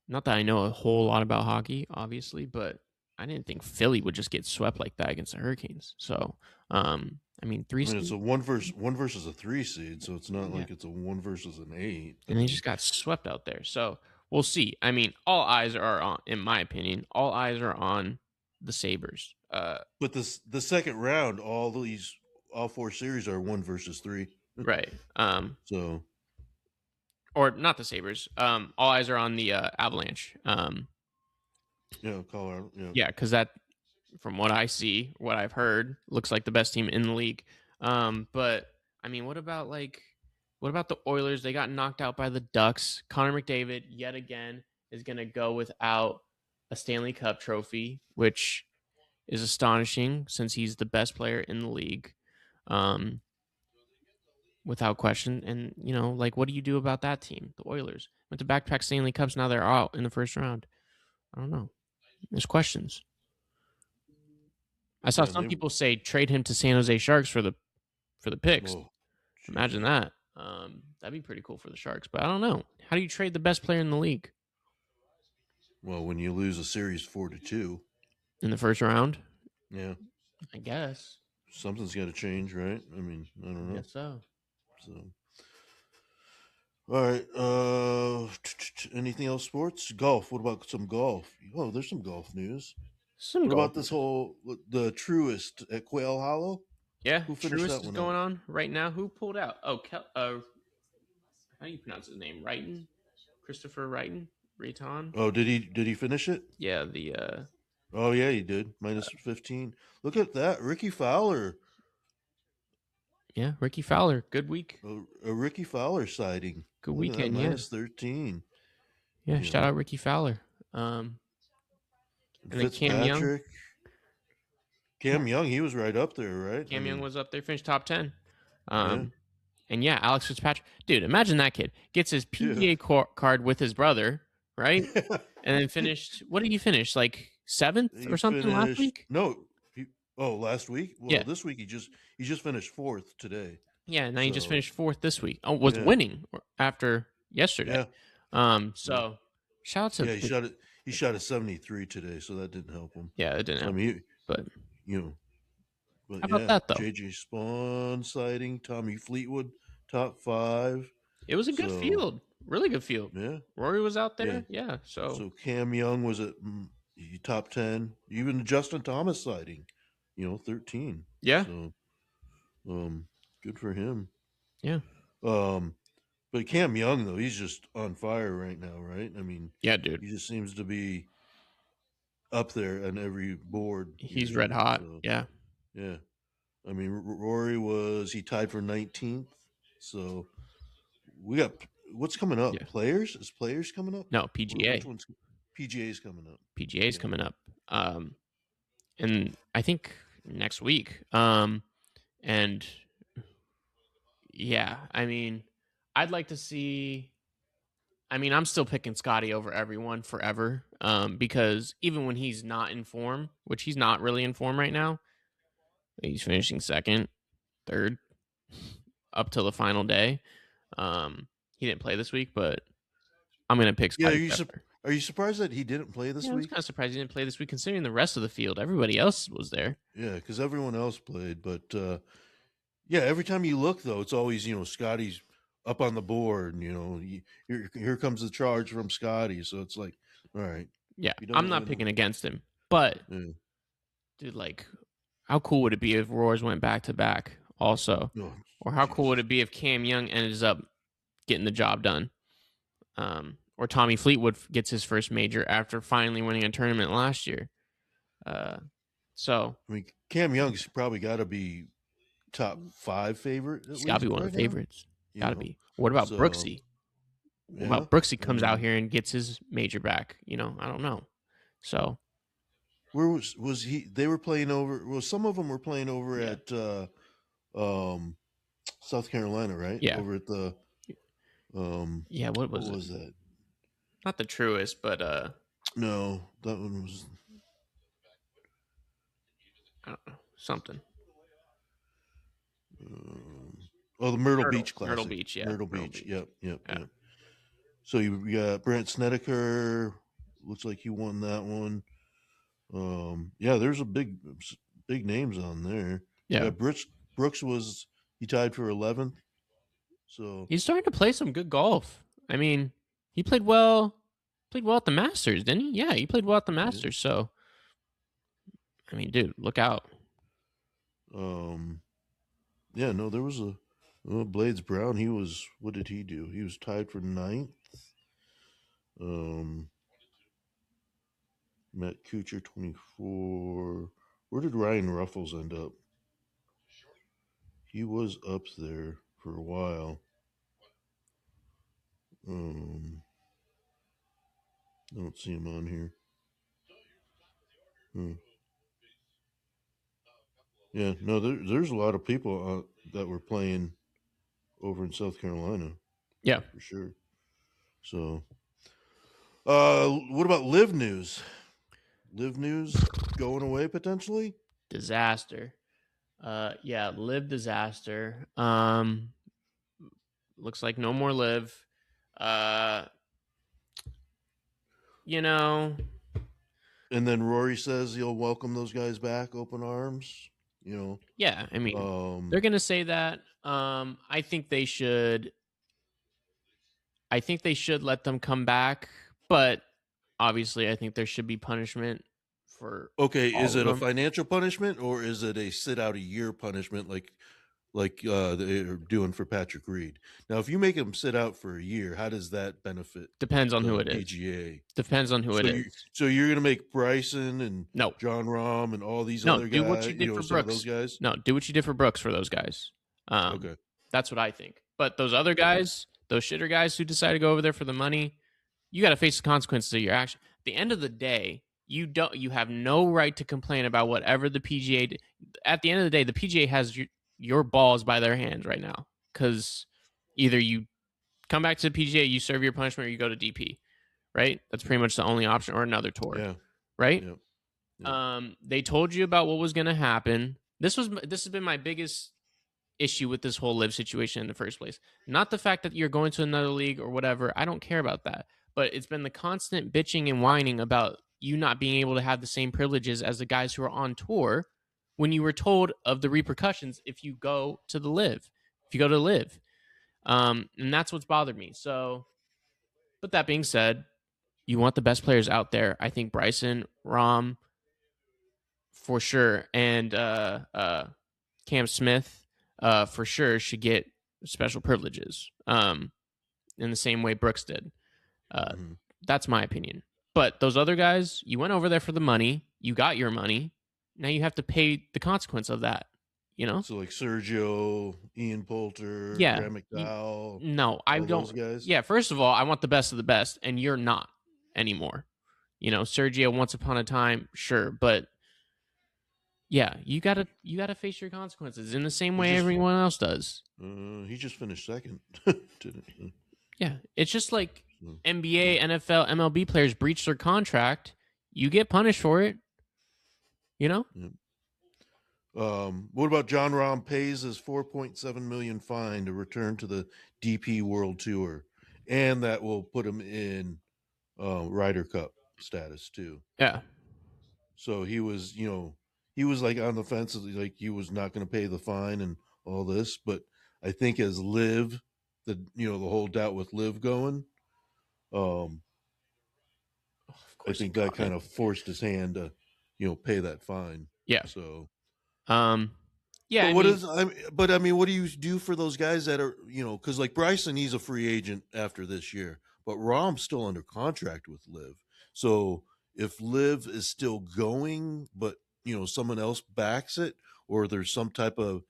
not that I know a whole lot about hockey, obviously, but I didn't think Philly would just get swept like that against the Hurricanes. So, I mean, it's a one versus a 3 seed, so it's not like it's a 1 versus an 8. And they just got swept out there. So we'll see. I mean, all eyes are on, in my opinion, the Sabres. But the second round, all 4 series are 1 versus 3. Right. So, or not the Sabres. All eyes are on the Avalanche. Colorado. Yeah, because from what I see, what I've heard, looks like the best team in the league. But I mean, what about the Oilers? They got knocked out by the Ducks. Connor McDavid yet again is going to go without a Stanley Cup trophy, which is astonishing since he's the best player in the league, without question. And what do you do about that team? The Oilers went to back-to-back Stanley Cups. Now they're out in the first round. I don't know. There's questions. I saw some people say trade him to San Jose Sharks for the picks. Oh, imagine that. That'd be pretty cool for the Sharks. But I don't know. How do you trade the best player in the league? Well, when you lose a series 4-2 in the first round, yeah, I guess something's got to change, right? I mean, I don't know. I guess so. All right. Anything else? Sports? Golf. What about some golf? Oh, there's some golf news. What about this whole the Truist at Quail Hollow? Yeah, who finished Truist that one is going on right now. Who pulled out? Oh, how do you pronounce his name? Wrighton, Christopher Wrighton, Rayton. Oh, did he finish it? Yeah, the. Oh yeah, he did. Minus 15. Look at that, Ricky Fowler. Yeah, Ricky Fowler. Good week. A Ricky Fowler sighting. Good weekend. Minus 13. Yeah, shout out Ricky Fowler. And then Cam Young. Cam Young, he was right up there, right? Cam Young was up there, finished top 10. And yeah, Alex Fitzpatrick. Dude, imagine that kid gets his PGA card with his brother, right? And then finished. What did he finish? Like 7th or something last week? No. Last week? Well, this week he just finished 4th today. Yeah, now he just finished 4th this week. Oh, was winning after yesterday. Yeah. So shout out to he shot a 73 today, so that didn't help him. Yeah, it didn't help. I mean, but how about that though? JJ Spawn sighting, Tommy Fleetwood, top 5. It was a good field, really good field. Yeah, Rory was out there. Yeah, so Cam Young was at top 10. Even Justin Thomas sighting, 13. Yeah. So, good for him. Yeah. But Cam Young though, he's just on fire right now, right? I mean, yeah, dude, he just seems to be up there on every board. He's red hot. So, yeah. Yeah. I mean, Rory he tied for 19th. So we got what's coming up? Yeah. Players? Is Players coming up? No, PGA. PGA's coming up. PGA's coming up. And I think next week. And yeah, I mean, I'd like to see. I mean, I'm still picking Scotty over everyone forever. Because even when he's not in form, which he's not really in form right now, he's finishing 2nd, 3rd, up till the final day. He didn't play this week, but I'm gonna pick Scotty. Are you surprised that he didn't play this week? I was kind of surprised he didn't play this week, considering the rest of the field. Everybody else was there. Yeah, because everyone else played. But every time you look though, it's always Scotty's up on the board. And, here comes the charge from Scotty. So it's like, all right. Yeah, I'm not picking against him, but dude, like, how cool would it be if Roars went back to back also? Or how cool would it be if Cam Young ends up getting the job done? Or Tommy Fleetwood gets his first major after finally winning a tournament last year. So I mean, Cam Young's probably got to be top 5 favorite. He's got to be one of the favorites. Got to be. What about Brooksy? What about Brooksy comes out here and gets his major back? I don't know. So where was he? They were playing over. Well, some of them were playing over at South Carolina, right? Yeah. Over at the what was that? Not the Truist, but no, that one was I don't know, something. The Myrtle Beach Classic. Myrtle Beach, yeah. Myrtle Beach. Yep. So you got Brent Snedeker. Looks like he won that one. There's a big names on there. Yeah. Brooks he tied for 11th. So he's starting to play some good golf. I mean, he played well at the Masters, didn't he? Yeah, he played well at the Masters. So, I mean, dude, look out. There was Blades Brown. What did he do? He was tied for 9th. Matt Kuchar, 24. Where did Ryan Ruffles end up? He was up there for a while. I don't see him on here. Yeah, no, there's a lot of people that were playing over in South Carolina. Yeah, for sure. So, what about Live News? Live News going away potentially? Disaster. Yeah, Live disaster. Looks like no more Live. You know. And then Rory says he'll welcome those guys back, open arms. You know. Yeah, I mean, they're gonna say that. I think they should. I think they should let them come back, but obviously, I think there should be punishment for. Okay, is it a them. financial punishment or is it a sit out a year punishment like they're doing for Patrick Reed? Now, if you make him sit out for a year, how does that benefit? Depends on who it is. PGA Depends on who it is. So you're going to make Bryson and no John Rahm and all these other guys. Do what you did for Brooks. Those guys. No, do what you did for Brooks for those guys. Okay, that's what I think. But those other guys, those shitter guys who decide to go over there for the money, you got to face the consequences of your action. At the end of the day, you have no right to complain about whatever the PGA did. At the end of the day, the PGA has your balls by their hands right now, because either you come back to the PGA, you serve your punishment, or you go to DP, right? That's pretty much the only option, or another tour, right? They told you about what was going to happen. This has been my biggest issue with this whole Live situation in the first place. Not the fact that you're going to another league or whatever. I don't care about that. But it's been the constant bitching and whining about you not being able to have the same privileges as the guys who are on tour when you were told of the repercussions if you go to the Live. If you go to Live. And that's what's bothered me. So, but that being said, you want the best players out there. I think Bryson, Rahm, for sure, and Cam Smith, for sure, should get special privileges in the same way Brooks did. That's my opinion. But those other guys, you went over there for the money. You got your money. Now you have to pay the consequence of that. You know? So like Sergio, Ian Poulter, Graham McDowell. No, I don't. Those guys? Yeah, first of all, I want the best of the best, and you're not anymore. You know, Sergio, once upon a time, sure, but yeah, you gotta face your consequences in the same way everyone else does. He just finished second. Yeah, it's just like NBA, NFL, MLB players breach their contract. You get punished for it. You know? Yeah. What about John Rahm pays his $4.7 million fine to return to the DP World Tour, and that will put him in Ryder Cup status too. Yeah. So he was like on the fence, like he was not going to pay the fine and all this, but I think as Live, the whole doubt with Live going, I think that kind of forced his hand to, pay that fine. Yeah. So. Yeah. But what do you do for those guys that are, because like Bryson, he's a free agent after this year, but Rahm's still under contract with Live. So if Live is still going, but someone else backs it, or there's some type of,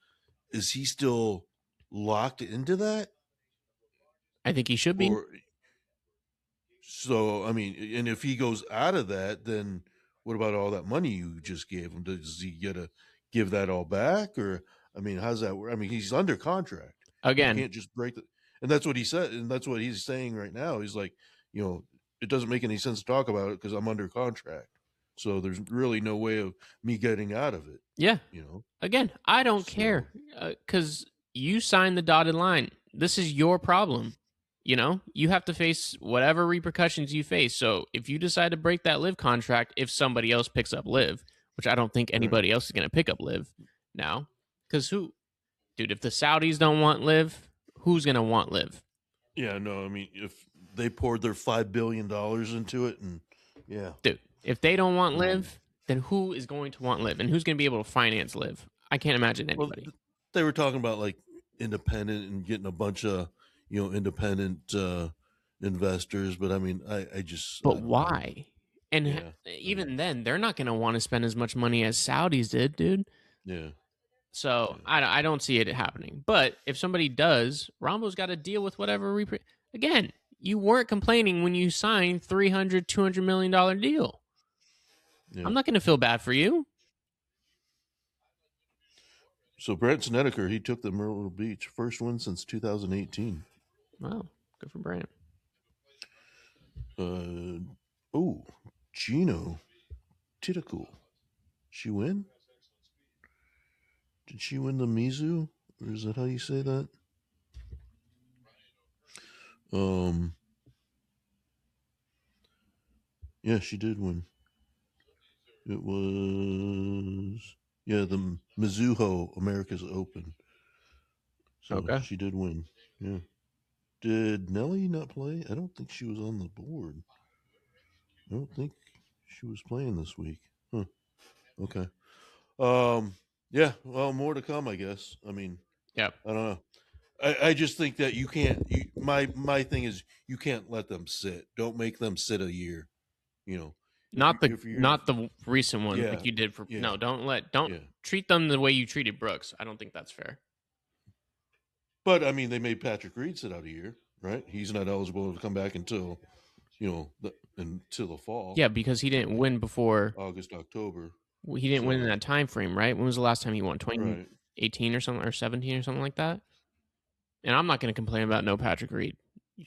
is he still locked into that? I think he should be. So, and if he goes out of that, then what about all that money you just gave him? Does he get to give that all back? Or, how's that work? He's under contract. Again. You can't just break it. And that's what he said. And that's what he's saying right now. He's like, it doesn't make any sense to talk about it because I'm under contract. So there's really no way of me getting out of it. Yeah. Again, I don't care because you signed the dotted line. This is your problem. You have to face whatever repercussions you face. So if you decide to break that Live contract, if somebody else picks up Live, which I don't think anybody else is going to pick up Live now, because if the Saudis don't want Live, who's going to want Live? Yeah, no, if they poured their $5 billion into it, and yeah. Dude, if they don't want Live, then who is going to want Live? And who's going to be able to finance Live? I can't imagine anybody. Well, they were talking about like independent and getting a bunch of, independent investors, but I just. But why? And even then, they're not going to want to spend as much money as Saudis did, dude. Yeah. So I don't see it happening. But if somebody does, Rombo's got to deal with whatever. Again, you weren't complaining when you signed $200 million deal. Yeah. I'm not going to feel bad for you. So Brent Snedeker, he took the Myrtle Beach first one since 2018. Wow, good for Brent. Gino Titicool. She win? Did she win the Mizu? Or is that how you say that? Yeah, she did win. It was the Mizuho America's Open. So she did win. Yeah. Did Nelly not play? I don't think she was on the board. I don't think she was playing this week. Huh. Okay. Yeah, well, more to come, I guess. I mean, yeah. I don't know. I just think that you can't. My thing is you can't let them sit. Don't make them sit a year. You know, not the recent one like you did for. No, don't treat them the way you treated Brooks. I don't think that's fair. But I mean, they made Patrick Reed sit out a year, right? He's not eligible to come back until until the fall. Yeah, because he didn't win before August, October. He didn't win in that time frame, right? When was the last time he won? 2018 or something, or 17 or something like that. And I'm not going to complain about no Patrick Reed.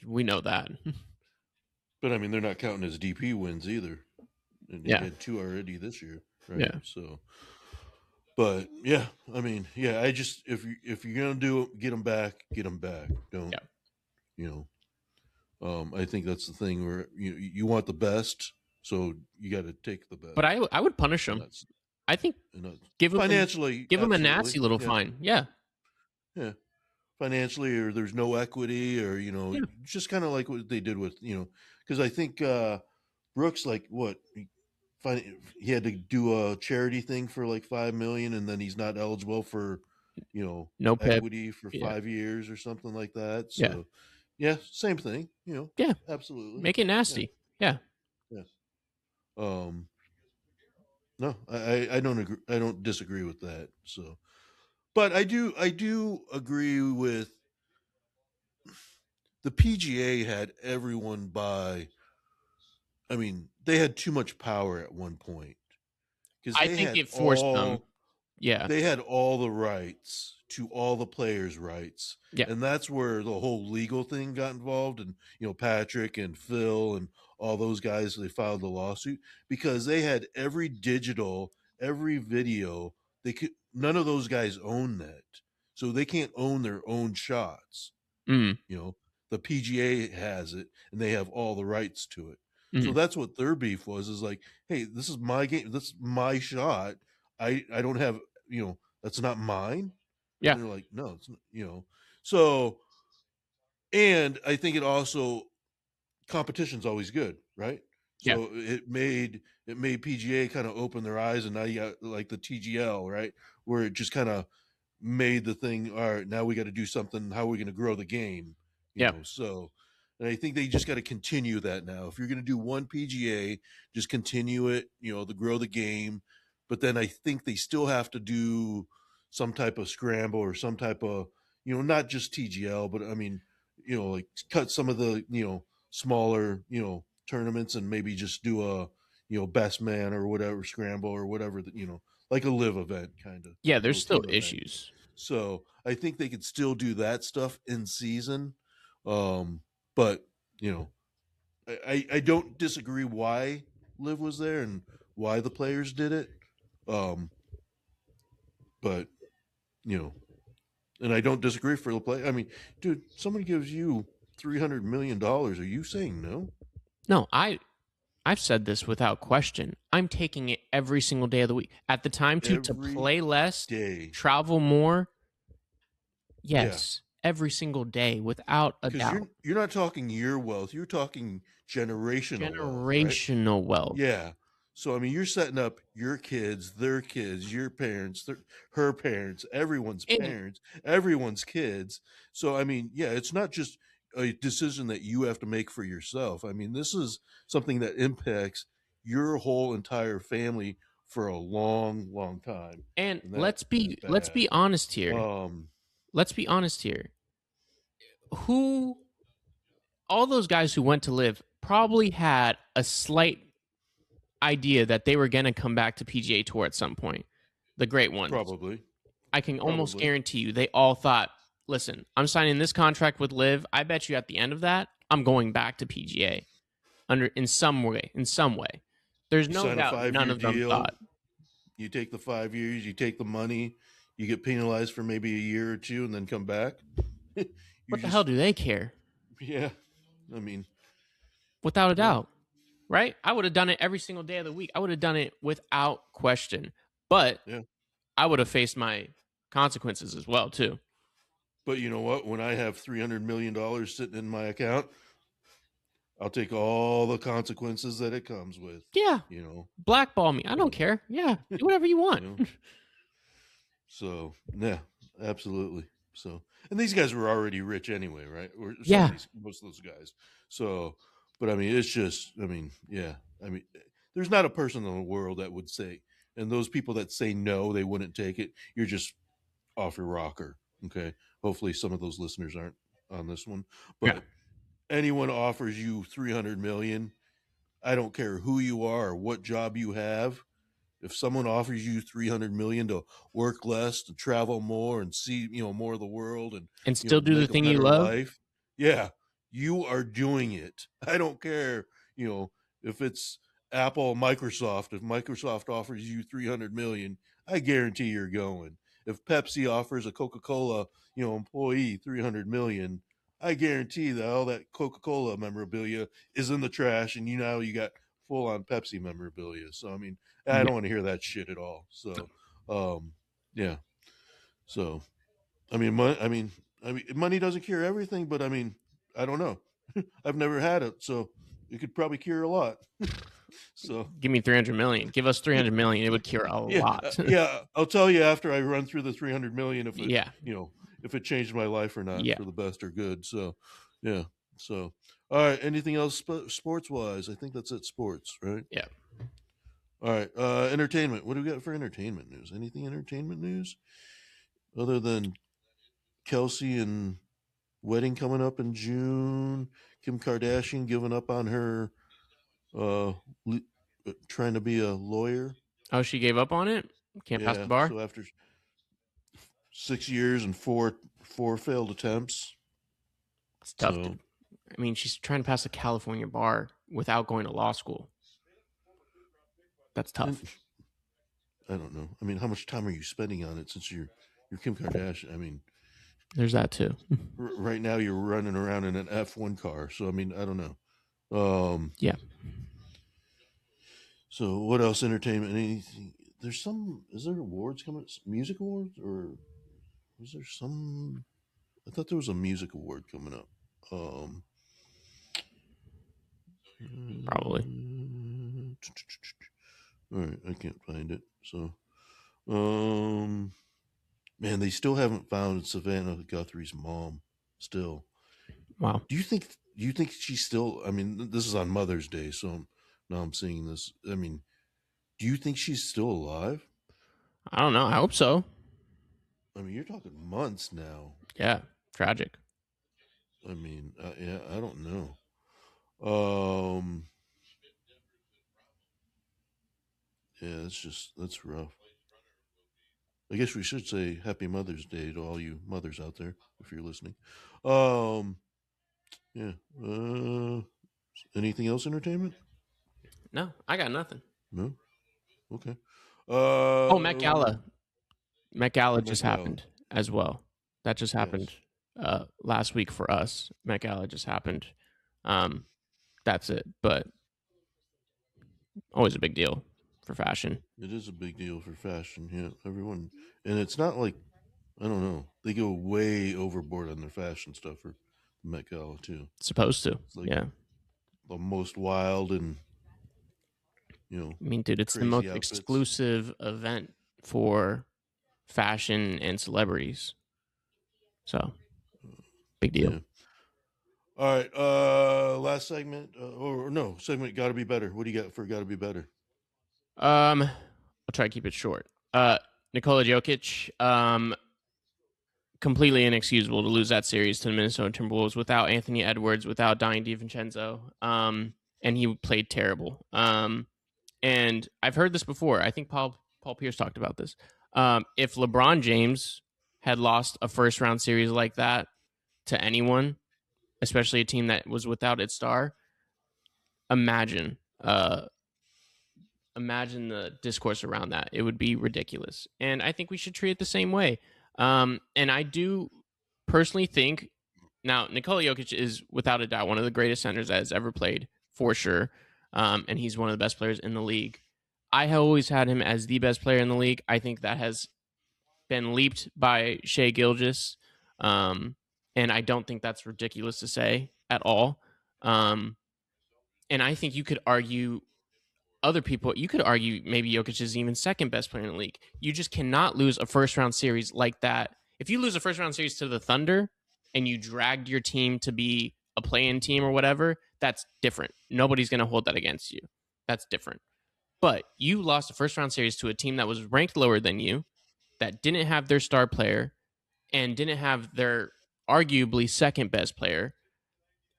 We know that. But I mean, they're not counting his DP wins either. And he had 2 already this year, right? Yeah. So, but yeah, I mean, I just if you're gonna do it, get them back. Don't, I think that's the thing where you want the best, so you got to take the best. But I would punish him. I think give him financially, give him a nasty little fine. Yeah. Yeah. Financially, or there's no equity, or just kind of like what they did with because I think Brooks he had to do a charity thing for like $5 million, and then he's not eligible for no equity for 5 years or something like that. So same thing. Yeah, absolutely. Make it nasty. Yeah. No, I don't agree. I don't disagree with that. So, but I do agree with the PGA had everyone by. I mean, they had too much power at one point because I think it forced them. Yeah, they had all the rights to all the players' rights. Yeah, and that's where the whole legal thing got involved, and Patrick and Phil and all those guys, they filed the lawsuit because they had every digital, every video. They could. None of those guys own that, so they can't own their own shots. The PGA has it, and they have all the rights to it. So that's what their beef was. Is like, hey, this is my game. This is my shot. I don't have, that's not mine. Yeah. And they're like, no, it's not, So, and I think it also, competition's always good, right? So it made PGA kind of open their eyes, and now you got like the TGL, right? Where it just kind of made the thing, all right, now we got to do something. How are we going to grow the game? You know, so, and I think they just got to continue that now. If you're going to do one PGA, just continue it, to grow the game. But then I think they still have to do some type of scramble or some type of, not just TGL, but I mean, like cut some of the, smaller, tournaments and maybe just do a, best man or whatever scramble or whatever that, like a live event kind of. Yeah, there's still issues. So I think they could still do that stuff in season. But I don't disagree why Liv was there and why the players did it. But and I don't disagree for the play. I mean, dude, somebody gives you $300 million. Are you saying no? No, I've said this without question. I'm taking it every single day of the week. At the time to play less, travel more. Yes, every single day without a doubt. Because you're not talking year wealth. You're talking generational wealth. Yeah. So, I mean, you're setting up your kids, their kids, your parents, her parents, everyone's parents, everyone's kids. So, I mean, it's not just a decision that you have to make for yourself. I mean, this is something that impacts your whole entire family for a long, long time. And that let's be honest here. Let's be honest here. Who all those guys who went to live probably had a slight idea that they were going to come back to PGA Tour at some point. The great ones. Probably. I can almost guarantee you they all thought, listen, I'm signing this contract with Liv. I bet you at the end of that, I'm going back to PGA in some way. There's no doubt none of them thought. You take the 5 years, you take the money, you get penalized for maybe a year or two and then come back. What the hell do they care? Yeah. I mean, without a doubt, right? I would have done it every single day of the week. I would have done it without question. But I would have faced my consequences as well, too. But you know what? When I have $300 million sitting in my account, I'll take all the consequences that it comes with. Yeah. You know, blackball me. I don't care. Yeah. Do whatever you want. You know? So, yeah, absolutely. So, and these guys were already rich anyway, right? Or most of those guys. So, but I mean, it's just, I mean, yeah. I mean, there's not a person in the world that would say, and those people that say no, they wouldn't take it. You're just off your rocker. Okay. Hopefully some of those listeners aren't on this one, but anyone offers you 300 million, I don't care who you are or what job you have. If someone offers you 300 million to work less, to travel more and see, more of the world and still do the thing you love. Life, yeah, you are doing it. I don't care, if it's Apple, Microsoft. If Microsoft offers you 300 million, I guarantee you're going. If Pepsi offers a Coca-Cola, employee 300 million, I guarantee that all that Coca-Cola memorabilia is in the trash, and you got full-on Pepsi memorabilia. So I mean, I don't want to hear that shit at all. So, yeah. So, I mean, money doesn't cure everything, but I mean, I don't know. I've never had it, so it could probably cure a lot. So give me 300 million. Give us 300 million. It would cure a lot. Yeah, I'll tell you after I run through the 300 million if it, if it changed my life or not for the best or good. So, yeah. So, all right. Anything else sports wise? I think that's it. Sports, right? Yeah. All right. Entertainment. What do we got for entertainment news? Anything entertainment news other than Kelsey and wedding coming up in June? Kim Kardashian giving up on her trying to be a lawyer. Oh, she gave up on it? Can't pass the bar? So after 6 years and four failed attempts. It's tough. I mean, she's trying to pass a California bar without going to law school. That's tough. I don't know. I mean, how much time are you spending on it since you're Kim Kardashian? I mean, there's that too. Right now, you're running around in an F1 car, so I mean, I don't know. Yeah. So, what else? Entertainment? Anything? Is there awards coming? Music awards, or was there some? I thought there was a music award coming up. Probably. All right, I can't find it. So, man, they still haven't found Savannah Guthrie's mom. Still, wow. Do you think she's still? I mean, this is on Mother's Day, so now I'm seeing this. I mean, do you think she's still alive? I don't know. I hope so. I mean, you're talking months now. Yeah, tragic. I mean, yeah, I don't know. Yeah, that's rough. I guess we should say Happy Mother's Day to all you mothers out there if you're listening. Yeah. Anything else entertainment? No, I got nothing. No. Okay. Met Gala. Met Gala just happened as well. That just happened last week for us. Met Gala just happened. That's it. But always a big deal for fashion. It is a big deal for fashion. Yeah, everyone, and it's not like, I don't know, they go way overboard on their fashion stuff for Met Gala too. Supposed to, like yeah. The most wild and I mean, dude, it's the most exclusive event for fashion and celebrities. So, big deal. All right. Last segment, or no segment. Got to be better. What do you got for got to be better? I'll try to keep it short. Nikola Jokic, completely inexcusable to lose that series to the Minnesota Timberwolves without Anthony Edwards, without Donnie DiVincenzo. And he played terrible. And I've heard this before. I think Paul Pierce talked about this. If LeBron James had lost a first round series like that to anyone, especially a team that was without its star, imagine the discourse around that. It would be ridiculous. And I think we should treat it the same way. And I do personally think now Nikola Jokic is without a doubt one of the greatest centers that has ever played, for sure. And he's one of the best players in the league. I have always had him as the best player in the league. I think that has been leaped by Shai Gilgeous. And I don't think that's ridiculous to say at all. And I think you could argue you could argue maybe Jokic is even second best player in the league. You just cannot lose a first round series like that. If you lose a first round series to the Thunder and you dragged your team to be a play-in team or whatever, that's different. Nobody's going to hold that against you. That's different. But you lost a first round series to a team that was ranked lower than you, that didn't have their star player and didn't have their arguably second best player,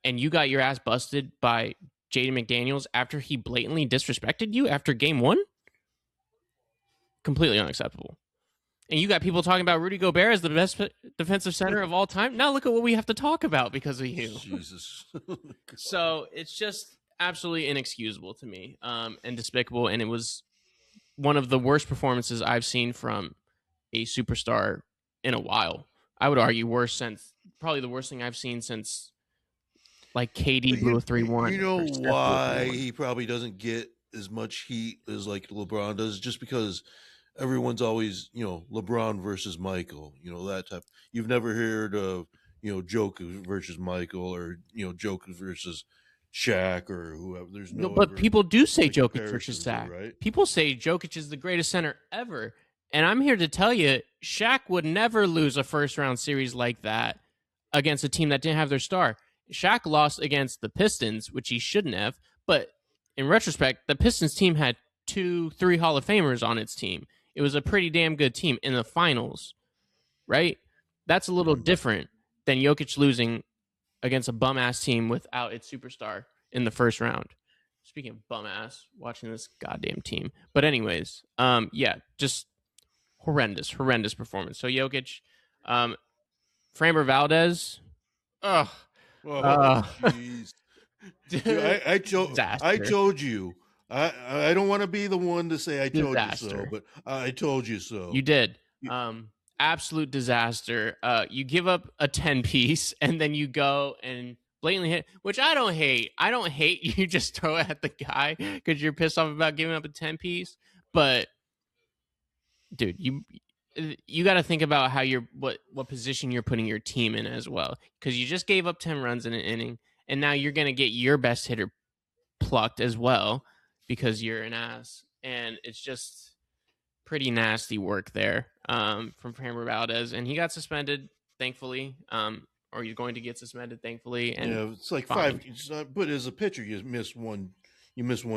and you got your ass busted by Jaden McDaniels after he blatantly disrespected you after game one? Completely unacceptable. And you got people talking about Rudy Gobert as the best defensive center of all time. Now look at what we have to talk about because of you. Jesus. So it's just absolutely inexcusable to me, and despicable. And it was one of the worst performances I've seen from a superstar in a while. I would argue probably the worst thing I've seen since like KD blew a 3-1. You know why he probably doesn't get as much heat as like LeBron does? Just because everyone's always, LeBron versus Michael, that type. You've never heard of, Jokic versus Michael, or, Jokic versus Shaq or whoever. There's no. But people do say Jokic versus Shaq. Right? People say Jokic is the greatest center ever. And I'm here to tell you, Shaq would never lose a first round series like that against a team that didn't have their star. Shaq lost against the Pistons, which he shouldn't have. But in retrospect, the Pistons team had 2-3 Hall of Famers on its team. It was a pretty damn good team in the finals, right? That's a little different than Jokic losing against a bum-ass team without its superstar in the first round. Speaking of bum-ass, watching this goddamn team. But anyways, just horrendous performance. So Jokic, Framber Valdez, jeez. I told you. I don't want to be the one to say I told you so, but I told you so. You did. Absolute disaster. You give up a 10-piece and then you go and blatantly hit, which I don't hate. I don't hate you just throw it at the guy because you're pissed off about giving up a 10-piece. But dude, you got to think about how what position you're putting your team in as well, because you just gave up 10 runs in an inning, and now you're going to get your best hitter plucked as well because you're an ass, and it's just pretty nasty work there from Framber Valdez, and he got suspended, thankfully, or he's going to get suspended, thankfully. And it's like fine. 5. But as a pitcher, you miss one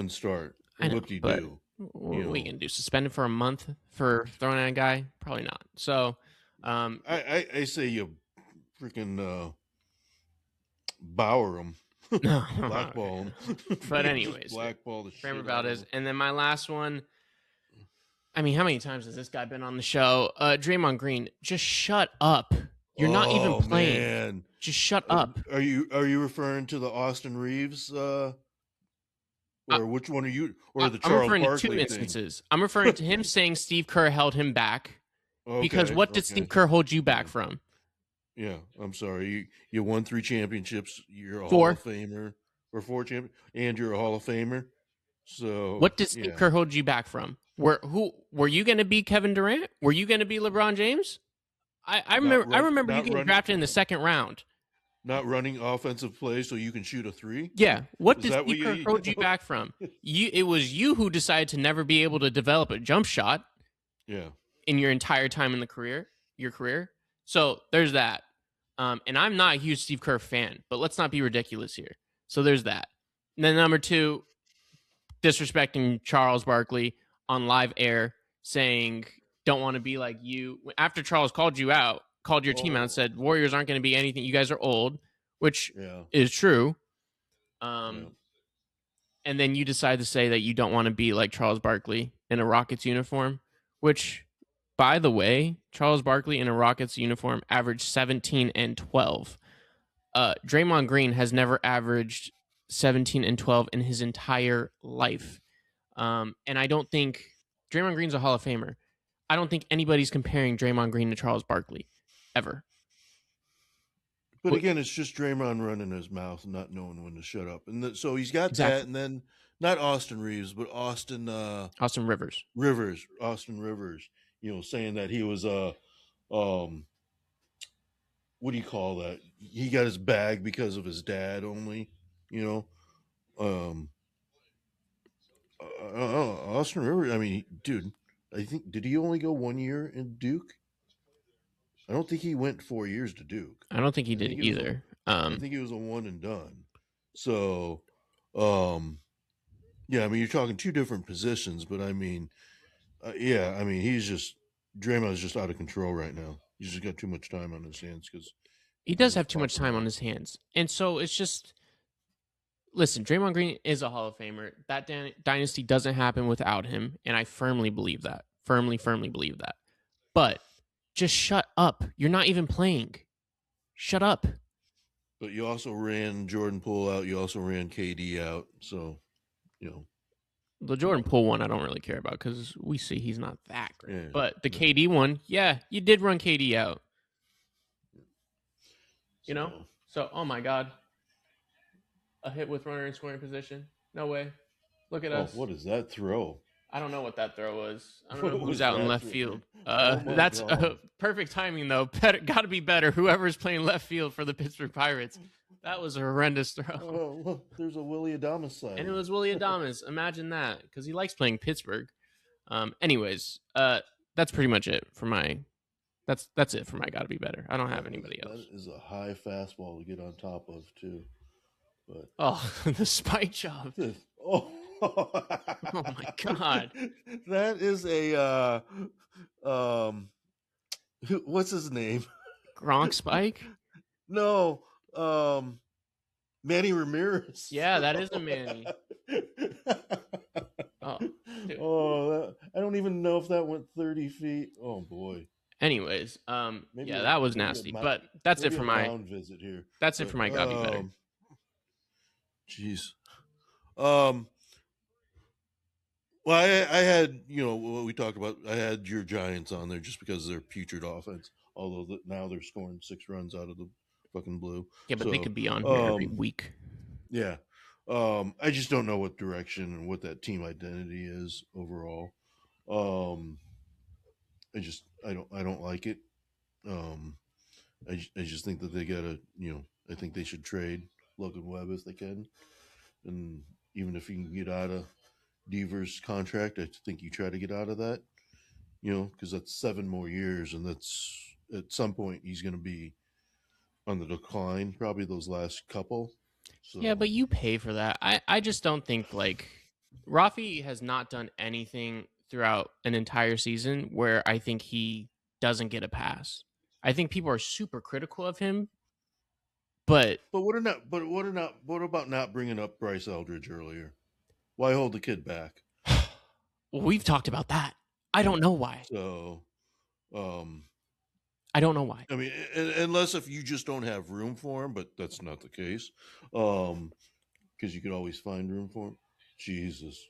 start. What do you do? What are we gonna do? Suspended for a month for throwing at a guy? Probably not. So, I say you freaking Bauer him, blackball him. But anyways, blackball the Framber Valdez, and then my last one. I mean, how many times has this guy been on the show? Draymond Green, just shut up. You're not even playing. Man. Just shut up. Are you referring to the Austin Reeves? Or which one are you? Or the Charles Barkley thing? I'm referring to 2 instances. I'm referring to him saying Steve Kerr held him back. Because what did Steve Kerr hold you back from? Yeah, I'm sorry. You won 3 championships. You're a Hall of Famer. Or 4 champions. And you're a Hall of Famer. So what did Steve Kerr hold you back from? Were you going to be Kevin Durant? Were you going to be LeBron James? I remember you getting drafted in the second round. Not running offensive plays so you can shoot a 3? Yeah. What did Steve Kerr hold you back from? It was you who decided to never be able to develop a jump shot. Yeah. In your entire time in your career. So there's that. And I'm not a huge Steve Kerr fan, but let's not be ridiculous here. So there's that. And then number 2, disrespecting Charles Barkley on live air, saying don't want to be like you. After Charles called you out, called your team out, and said Warriors aren't going to be anything. You guys are old, which is true. And then you decide to say that you don't want to be like Charles Barkley in a Rockets uniform, which, by the way, Charles Barkley in a Rockets uniform averaged 17 and 12. Draymond Green has never averaged 17 and 12 in his entire life. And I don't think Draymond Green's a Hall of Famer. I don't think anybody's comparing Draymond Green to Charles Barkley ever. But again, it's just Draymond running his mouth and not knowing when to shut up. And so he's got that. And then not Austin Reeves, but Austin Rivers. Austin Rivers, saying that he was what do you call that? He got his bag because of his dad only, Austin Rivers, I mean, dude, I think, did he only go 1 year in Duke? I don't think he went 4 years to Duke. I don't think he did either. I think he was a one and done. So, yeah, I mean, you're talking 2 different positions, but I mean, Draymond's just out of control right now. He's just got too much time on his hands because he does have too much time on his hands. And so it's just, listen, Draymond Green is a Hall of Famer. That dynasty doesn't happen without him, and I firmly believe that. Firmly believe that. But just shut up. You're not even playing. Shut up. But you also ran Jordan Poole out. You also ran KD out. So, the Jordan Poole one I don't really care about because we see he's not that great. Yeah, but the KD one, yeah, you did run KD out. So, oh my God. A hit with runner in scoring position. No way. Look at us. What is that throw? I don't know what that throw was. I don't know who's out in left field. That's perfect timing, though. Got to be better. Whoever's playing left field for the Pittsburgh Pirates. That was a horrendous throw. Oh, look, there's a Willie Adames side. And it was Willie Adames. Imagine that, because he likes playing Pittsburgh. Anyways, that's pretty much it for my. That's it for my got to be better. I don't have anybody else. That is a high fastball to get on top of too. But the spike job. Oh my God. That is a what's his name? Gronk spike? No. Manny Ramirez. Yeah, that is a Manny. I don't even know if that went 30 feet. Oh boy. Anyways, that was nasty. But that's it for my visit here. That's it for my gotta be better. Jeez. Well, I had, what we talked about. I had your Giants on there just because of their putrid offense. Although now they're scoring 6 runs out of the fucking blue. Yeah, but they could be on here every week. Yeah. I just don't know what direction and what that team identity is overall. I don't like it. I just think that they gotta, I think they should trade Logan Webb if they can, and even if you can get out of Devers' contract, I think you try to get out of that, because that's 7 more years, and that's at some point he's going to be on the decline, probably those last couple. So. Yeah, but you pay for that. I just don't think Rafi has not done anything throughout an entire season where I think he doesn't get a pass. I think people are super critical of him. But what about not bringing up Bryce Eldridge earlier? Why hold the kid back? Well, we've talked about that. I don't know why. So, I don't know why. I mean, unless if you just don't have room for him, but that's not the case. Because you could always find room for him. Jesus.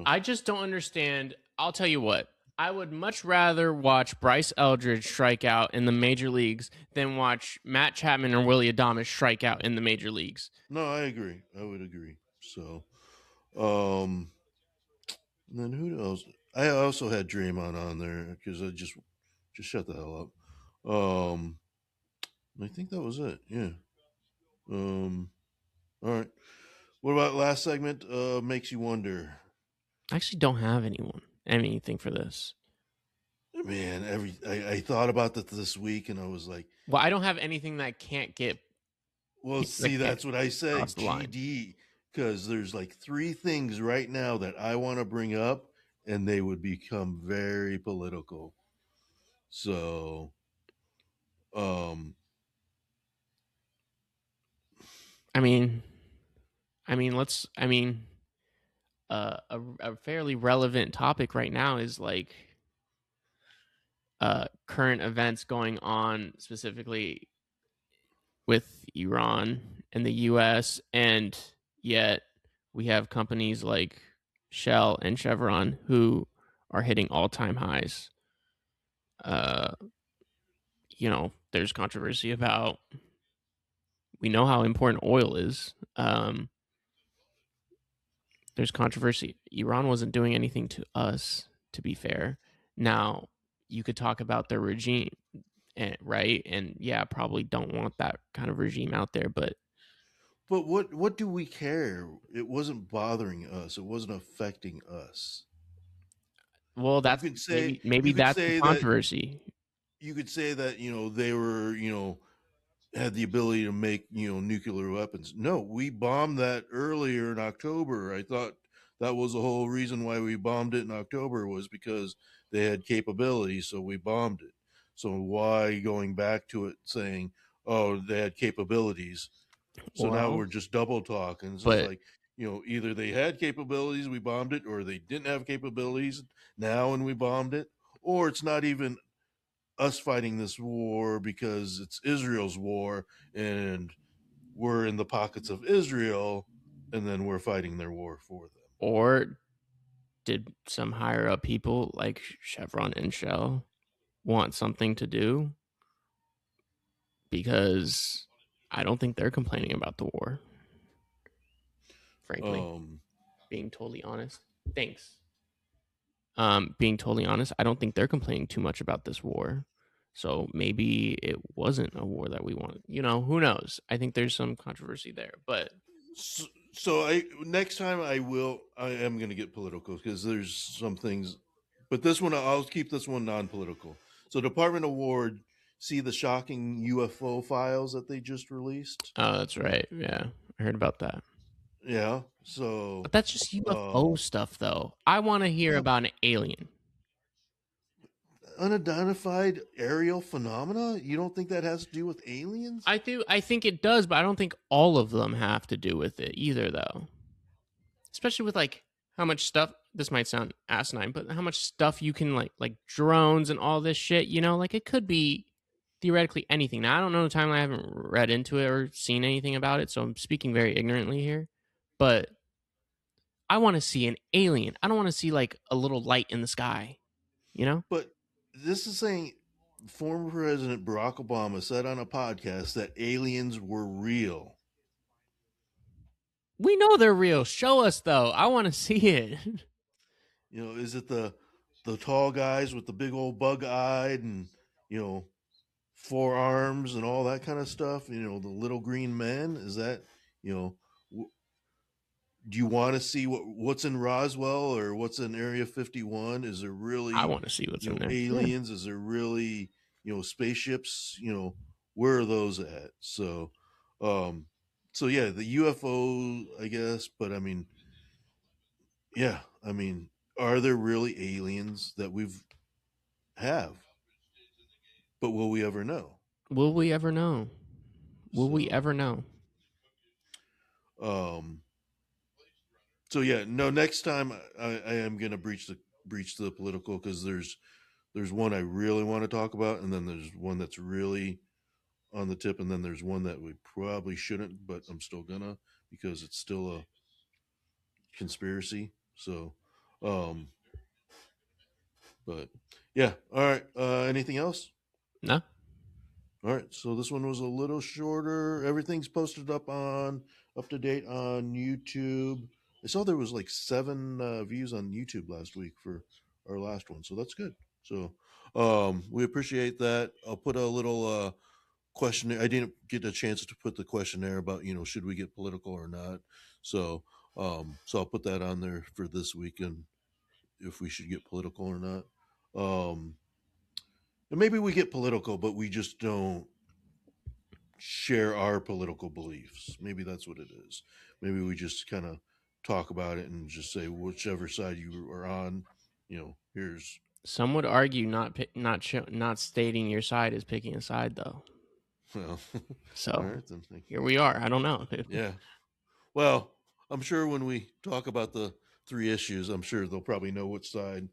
I just don't understand. I'll tell you what. I would much rather watch Bryce Eldridge strike out in the major leagues than watch Matt Chapman or Willie Adames strike out in the major leagues. No, I agree. I would agree. So, then who else? I also had Draymond on there because I just shut the hell up. I think that was it. Yeah. All right. What about last segment? Makes you wonder. I actually don't have anything for this. Man, I thought about that this week, and I was like, well, I don't have anything that can't get well, that see, can't that's what I say, cross the line. GD, because there's like three things right now that I want to bring up, and they would become very political. So, um, I mean, let's. I mean, a fairly relevant topic right now is like current events going on specifically with Iran and the US, and yet we have companies like Shell and Chevron who are hitting all-time highs. Uh there's controversy about, we know how important oil is. There's controversy. Iran wasn't doing anything to us, to be fair. Now, you could talk about their regime, right? And yeah, probably don't want that kind of regime out there, but what do we care? It wasn't bothering us. It wasn't affecting us. well, You that's could say maybe you could that's the say that controversy. you could say that they were had the ability to make nuclear weapons. No, we bombed that earlier in October. I thought that was the whole reason why we bombed it in October, was because they had capabilities, so we bombed it. So why going back to it saying, oh, they had capabilities? So now Well, we're just double talking. It's just but like, either they had capabilities, we bombed it, or they didn't have capabilities now and we bombed it, or it's not even us fighting this war because it's Israel's war and we're in the pockets of Israel and then we're fighting their war for them. or did some higher up people like Chevron and Shell want something to do? Because I don't think they're complaining about the war, frankly. Um, Being totally honest. Thanks. Being totally honest, I don't think they're complaining too much about this war. So maybe it wasn't a war that we wanted. Who knows? I think there's some controversy there, but so I next time I am going to get political because there's some things, but this one I'll keep this one non-political. So Department of War, see the shocking UFO files that they just released? oh, that's right. Yeah, I heard about that. Yeah. So But that's just UFO stuff, though. I want to hear yeah, about an alien. unidentified aerial phenomena. You don't think that has to do with aliens? I do. I think it does, but I don't think all of them have to do with it either, though. Especially with like how much stuff. This might sound asinine, but how much stuff you can like drones and all this shit. Like it could be theoretically anything. Now I don't know the timeline. I haven't read into it or seen anything about it, so I'm speaking very ignorantly here. But I want to see an alien. I don't want to see like a little light in the sky. You know. But this is saying former President Barack Obama said on a podcast that aliens were real. We know they're real. Show us though. I want to see it. Is it the tall guys with the big old bug eyed and you know forearms and all that kind of stuff? The little green men. Is that you know? Do you want to see what's in Roswell or what's in Area 51? Is there I really want to see what's in there. Yeah. aliens? Is there really spaceships? Where are those at? Um, so yeah, the UFO, I guess. But I mean, yeah, I mean, are there really aliens that we've have? But will we ever know? Will we ever know? Will we So, ever know? um, so yeah, no. Next time, I am gonna breach the political, because there's one I really want to talk about, and then there's one that's really on the tip, and then there's one that we probably shouldn't, but I'm still gonna, because it's still a conspiracy. So, um, but yeah, all right. Anything else? No. All right, so this one was a little shorter. Everything's posted up to date on YouTube. I saw there was like 7 views on YouTube last week for our last one, so that's good. So we appreciate that. I'll put a little questionnaire. I didn't get a chance to put the questionnaire about should we get political or not. So so I'll put that on there for this week, and if we should get political or not. And maybe we get political, but we just don't share our political beliefs. Maybe that's what it is. Maybe we just kind of talk about it and just say whichever side you are on, here's. Some would argue not stating your side is picking a side, though. Well, so all right, then. Here we are. I don't know. Yeah. Well, I'm sure when we talk about the 3 issues, I'm sure they'll probably know which side.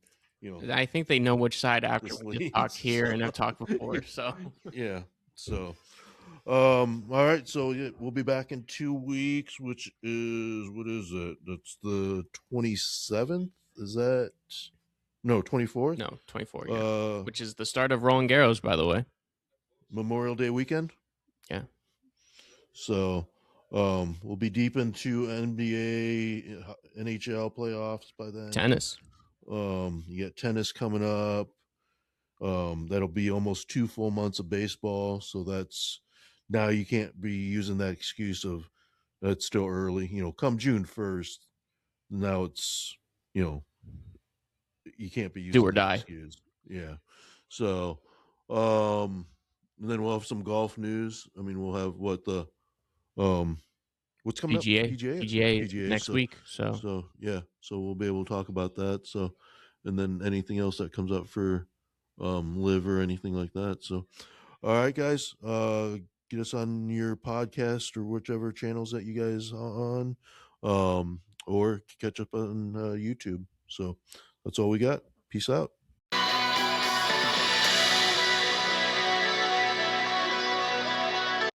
I think they know which side after we've talked here and have talked before. So yeah. So, all right. So yeah, we'll be back in 2 weeks, which is what is it? That's the 27th. Is that? No, 24th. No, 24. Yeah. Which is the start of Roland Garros, by the way. Memorial Day weekend. Yeah. So, we'll be deep into NBA, NHL playoffs by then. Tennis. You get tennis coming up. That'll be almost 2 full months of baseball. So that's now you can't be using that excuse of it's still early. Come June 1st, now it's you can't be using do or that die. Excuse. Yeah. So, and then we'll have some golf news. I mean, we'll have what's coming PGA. up? PGA next week. So yeah, so we'll be able to talk about that. So, and then anything else that comes up for live or anything like that. So, all right, guys, get us on your podcast or whichever channels that you guys are on, or catch up on YouTube. So that's all we got. Peace out.